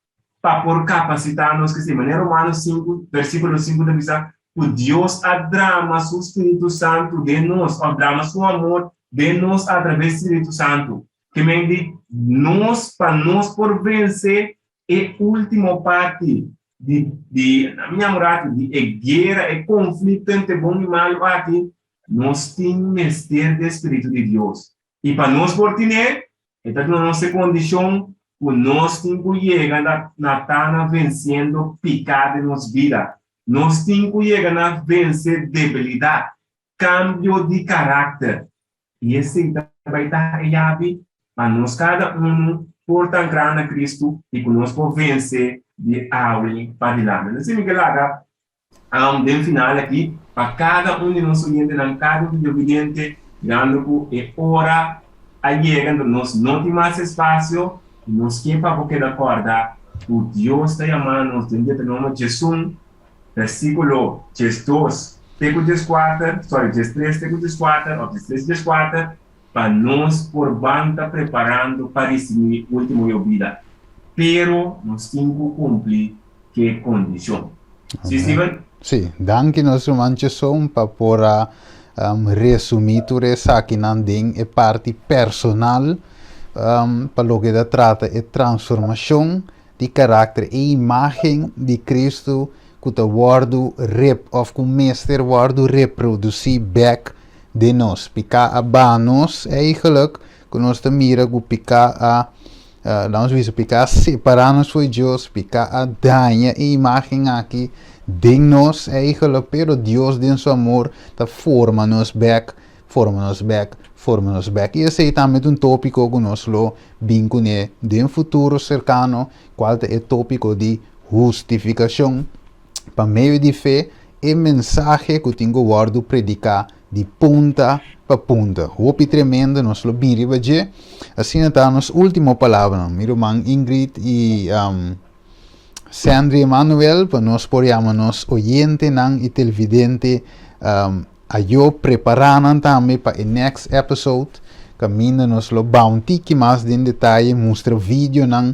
para por capacitar-nos, que se maneira Romanos 5, versículo 5, da missa, o Deus adrama o Espírito Santo de nós, adrama seu amor de nós através do Espírito Santo. Que me diz, nós, para nós por vencer, é a última parte na minha morada, de guerra, é conflito entre bom e mal aqui, nós temos mestre do Espírito de Deus. E para nós por ter, então na nossa condição, nós temos que chegar na vencendo pecado em nossa vida. Nós temos que chegar a vencer debilidade, cambio de caráter. E esse vai dar a chave para nós, cada por tancar na Cristo e conosco vencer de aule para diante. Assim, Miguel Aga, no final aqui, para cada de nós oyentes, cada de obediente, dando que hora a chegando, nós não temos mais espaço, nós queremos porque da corda, o Deus está chamando-nos dentro do nome de Jesus, versículo 2, Teco 4, sorry, 3, Teco 4, ou 3, 4, para nós por banda preparando para esse último vida. Pero nós temos que cumprir que condição. Sim, Steven? Sim, danke nós manchesson para resumir tudo isso aqui nanding e parte personal para lo que trata é transformação de caráter e imagem de Cristo que o guardo of com mestre guardo reproduzir back de nós, picar a banos eigenlijk que nós mira que picar a nós vimos picar separar-nos foi Deus, picar a danha e imagem aqui de nós eigenlijk, pero Deus de seu amor tá forma-nos back. E esse é também um tópico que nós lo vincune de um futuro cercano, qual é o tópico de justificação. Para meio de fé, é mensagem que eu tenho guardo predicar de ponta para ponta. Hope tremendo, nós lo biriba je. Assim está nossa última palavra, meu irmão Ingrid e Sandri Emanuel, para nós podemos nos oyente e televidente a eu preparando também para o next episode. Caminho nos lo bounty que mais em detalhe mostra vídeo não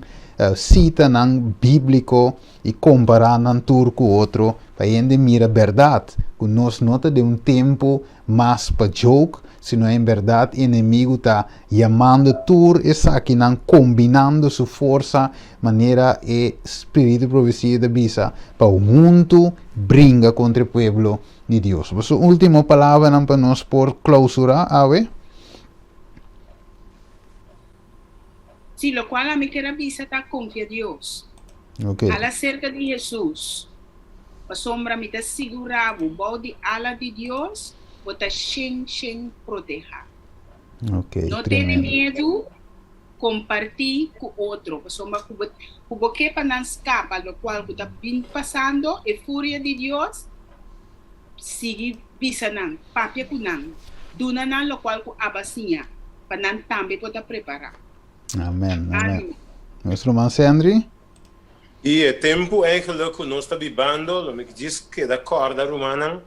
cita não bíblico e comparar não turco outro para ainda mira verdade que nós nota de um tempo mais para joke se não é em verdade inimigo está chamando tur essa aqui não combinando sua força maneira e espírito profecia da bisa para o mundo brinca contra o povo de Deus. A última palavra não para nós por clausura, ave? Sí, lo cual a mí que era visa está confía a Dios. Okay. Ala cerca de Jesús. A sombra me está segurado, body ala de Dios, bota shen proteja. Okay, no tiene miedo compartir con otro. A sombra cubo que para no escapa, lo cual está bien pasando, e furia de Dios, sigue visanan, papia kunan, dunanan lo cual abasinha, para não também poder preparar. Amém. Nosso irmão Sandri? E é tempo eigenlijk que nós estamos vivendo, me diz que da corda romana,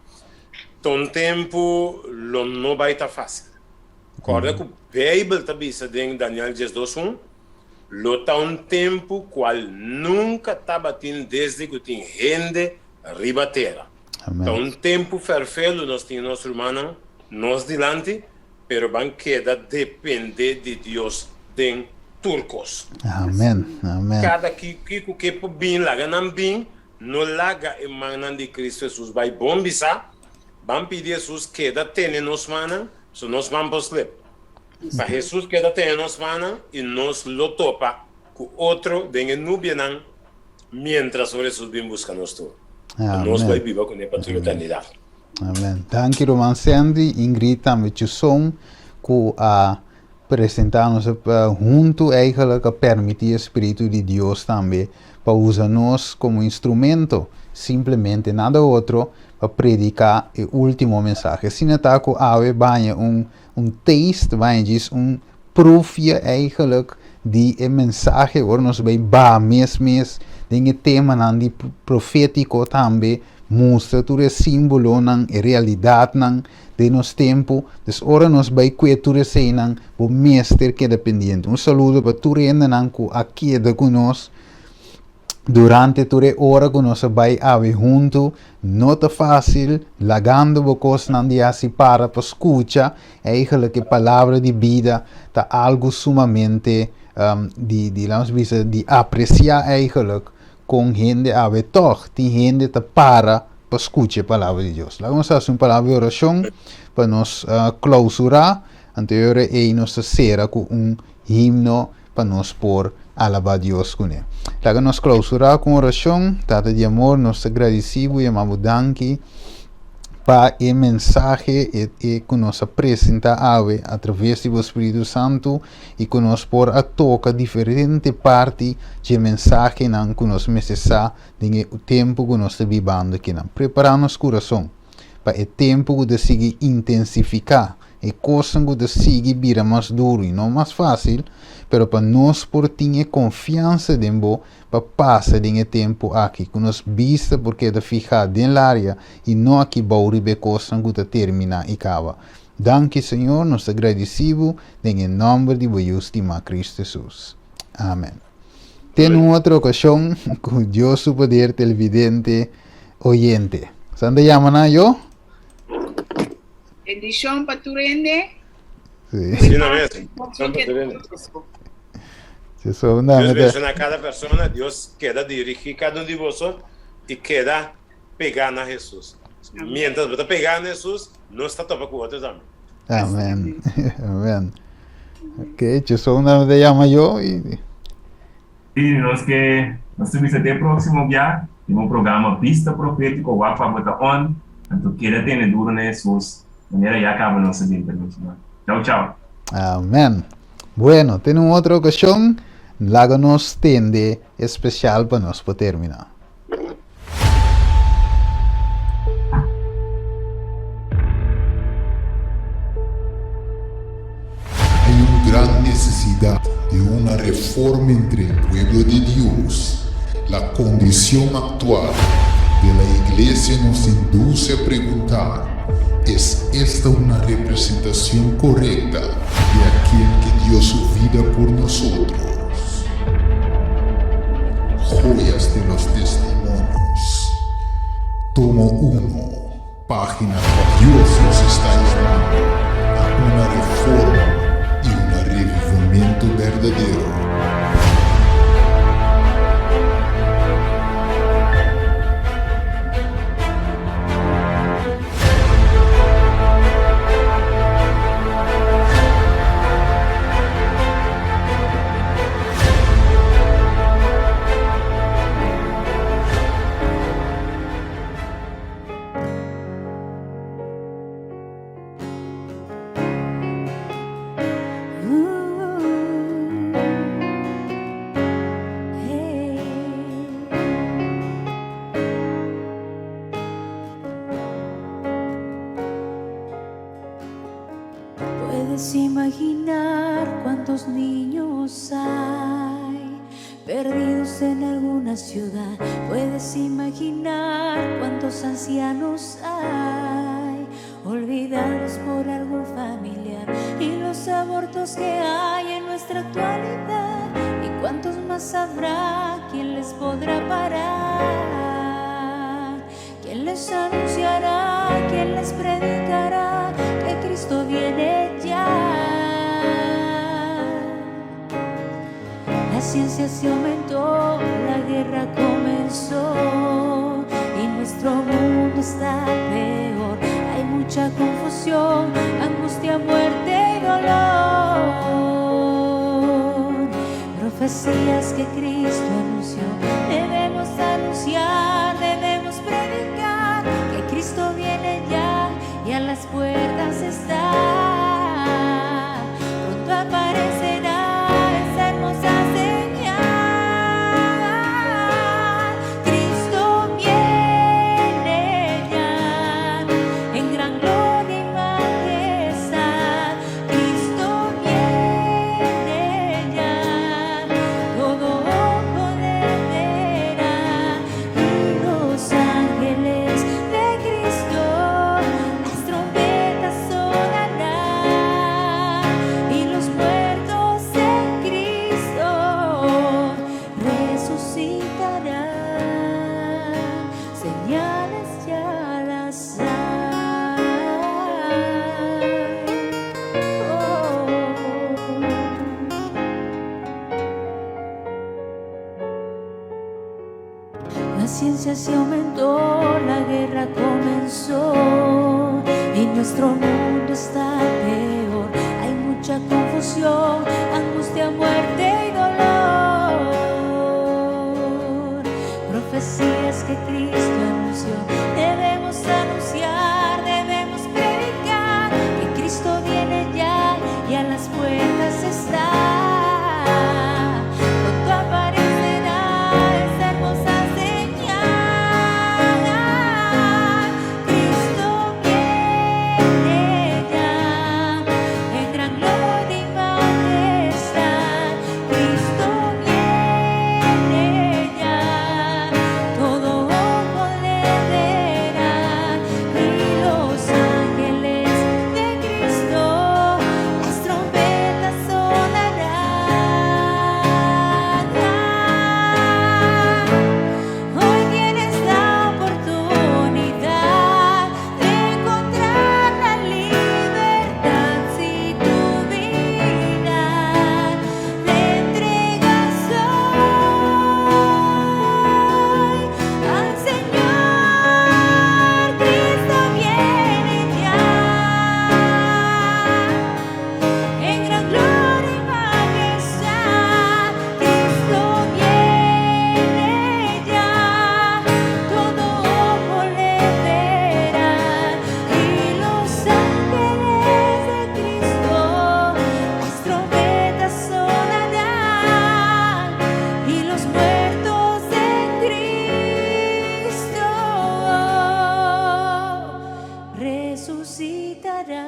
um tempo não vai estar fácil. Corda que o Bíblia está dizendo em Daniel 10:2, lo está tempo qual nunca está batendo desde que tem gente arriba da terra. Então, tempo perfeito nós temos nosso irmão, nós delante, pero van queda depender de Deus em turcos. Amén. Amén. Cada kiko que po bin laga nan bin, no laga e manan de Cristo Jesus vai bombisa, van pedir Jesus queda tene nos manan, so nos vamos lep. Pa Jesus queda tene nos manan e nos lo topa com outro den nubianan, mientras sobre Jesus bin busca nos todo. Nos vai viva com ele para toda eternidade. Amém. Dank je, Roman Sandy. Ingrid, também te som com a apresentar-nos junto eigenlijk a permitir o Espírito de Deus também para usar-nos como instrumento, simplesmente nada outro, para predicar o último mensagem. Se não está com a banha taste, banha diz proefje eigenlijk die mensagem, hoor, nos bij mes, dingen tema nan die profético também, mostra tudo é símbolo nan e realidade nan de nos tempo, dus ora nos bij kweture sei nan o meester que dependente. Saludo para tu renda nan ku aqui de conosco durante ture ora que nós vai ave junto, não tá fácil, lagando bocos nan dia se para escuta, eigenlijk a palavra de vida tá algo sumamente de apreciar eigenlijk com gente ave toch, tem gente tá para escutar a palavra de Deus. Lá vamos fazer uma palavra de oração para nos clausurar, anterior e nos será com himno para nos por alabar a Deus com ele. Lá nos clausurar com oração, tata de amor, nos agradecemos e amamos danke para o mensagem que nos apresenta através do Espírito Santo e que nos por a toca diferente parte de mensagem que nos necessita no tempo que nós estamos vivendo aqui. Preparar nosso coração para o tempo de seguir intensificar e coisa de seguir vira mais duro e não mais fácil, pero para nós por ter confiança dentro para passar o tempo aqui, que nós vista porque de ficar dentro da área e não aqui bauribe coisa que termina e acaba. Danke, Senhor, nós agradecemos em nome de Deus de Cristo Jesus. Amém. Tem outra ocasião com Deus o poder televidente oyente. ¿Sande llaman a yo? Bendición para tu rende. Sí. Sim, não é mesmo? Deus menciona a cada pessoa, Deus queda dirigir cada um de vocês e queda pegar na Jesus. Mientras você pegar na Jesus, não está topa com outros também. Amén. Amén. Ok, Jesús una vez llama yo y... Sí, nós temos até o próximo dia, tem um programa Pista Profético, o AFA Bota On, então queda ter duro na Jesus, maneira já acaba nossa intervenção. Tchau, tchau. Amén. Bueno, tenemos otra ocasión, láganos tende especial para nos para terminar. Hay una gran necesidad de una reforma entre el pueblo de Dios. La condición actual de la iglesia nos induce a preguntar: ¿es esta una representación correcta de aquel que dio su vida por nosotros? Joyas de los testimonios. Tomo 1, página 4. Dios nos está llamando a una reforma y un revivimiento verdadero. Puedes imaginar cuántos niños hay perdidos en alguna ciudad. Puedes imaginar cuántos ancianos hay olvidados por algún familiar, y los abortos que hay en nuestra actualidad, y cuántos más habrá. ¿Quién les podrá parar? ¿Quién les anunciará? ¿Quién les predicará que Cristo viene ya? ciencia se aumentó, la guerra comenzó y nuestro mundo está peor. Hay mucha confusión, angustia, muerte y dolor. Profecías que Cristo anunció, debemos anunciar, debemos predicar que Cristo viene ya y a las puertas está. Pronto aparecerá esa hermosa señal. Cristo viene ya en gran gloria y majestad. Cristo viene ya, todo ojo le verá y los ángeles de Cristo, las trompetas sonarán y los muertos en Cristo resucitarán. Señales ya las hay. La ciencia se aumentó, la guerra comenzó y nuestro mundo está peor. Hay mucha confusión, angustia, muerte y dolor. Profecías que Cristo anunció, debemos anunciar, debemos predicar que Cristo viene ya y a las puertas está. Pronto aparecerá esa hermosa señal. Cristo viene ya en gran gloria y majestad. Cristo viene ya, todo ojo le verá y los ángeles de Cristo, las trompetas sonarán. Hoy tienes la oportunidad de encontrar la libertad si tu vida le entregas hoy al Señor. Cristo viene ya en gran gloria y majestad. Cristo viene ya, todo ojo le verá y los ángeles de Cristo, las trompetas sonarán y los muertos en Cristo resucitarán.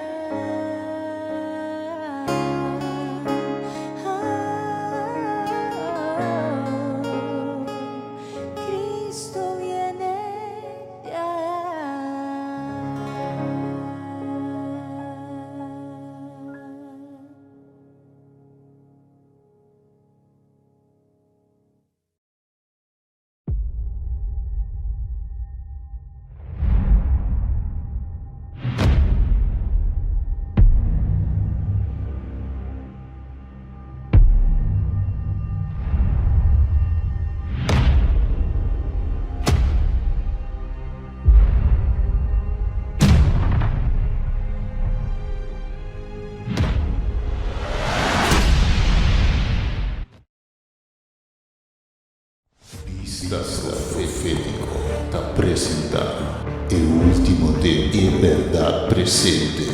Cristo viene ya. Vistas Profético te presenta el último de verdad presente.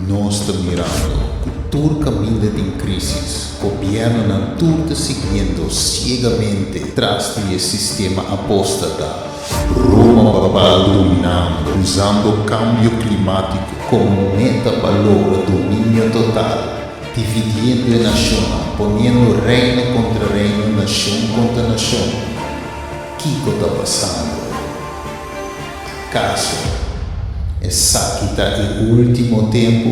Nós está mirando que todo caminho em crisis, governo não tudo seguindo ciegamente tras do sistema apóstata. Roma babá dominando, usando o câmbio climático como meta-valor a domínio total, dividindo a nação, ponendo reino contra reino, nação contra nação. O que está passando? Acaso essa que está no último tempo?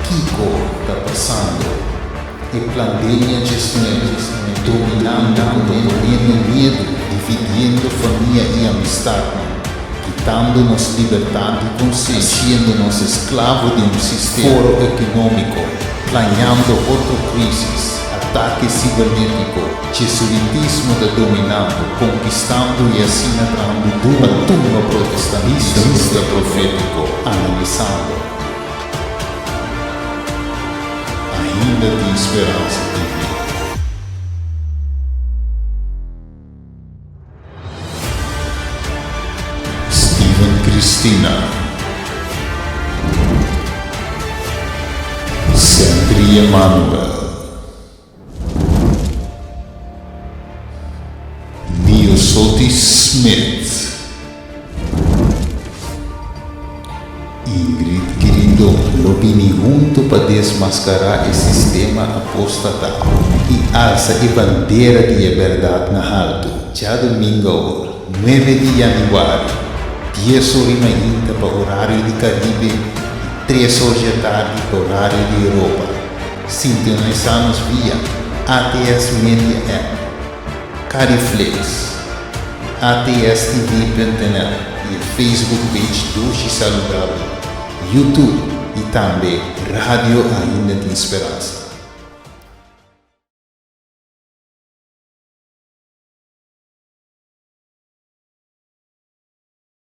Kiko está passando e pandemia dominando, comendo medo, dividindo família e amistade, quitando-nos liberdade e consciência-nos escravos de sistema foro econômico, planeando outra crise, a ataque cibernético, jesuitismo da dominando, conquistando e assinando uma tumba protestantista, vista profético, analisando. Ainda tem esperança TV. Steven Cristina, Sandri Emanuel, Neil Sotis Smith, Ingrid Quirindon, lobini junto para desmascarar o sistema apostatal e alça a bandeira de liberdade na alto. Já domingo, 9 de janeiro, 10 horas ainda para o horário de Caribe, 3 horas da tarde para o horário de Europa. Sintonizamos via ATS Media App, Cariflex, ATSTV.nl e o Facebook page Doce Saudável, YouTube e também Rádio Ainda Tem Esperança.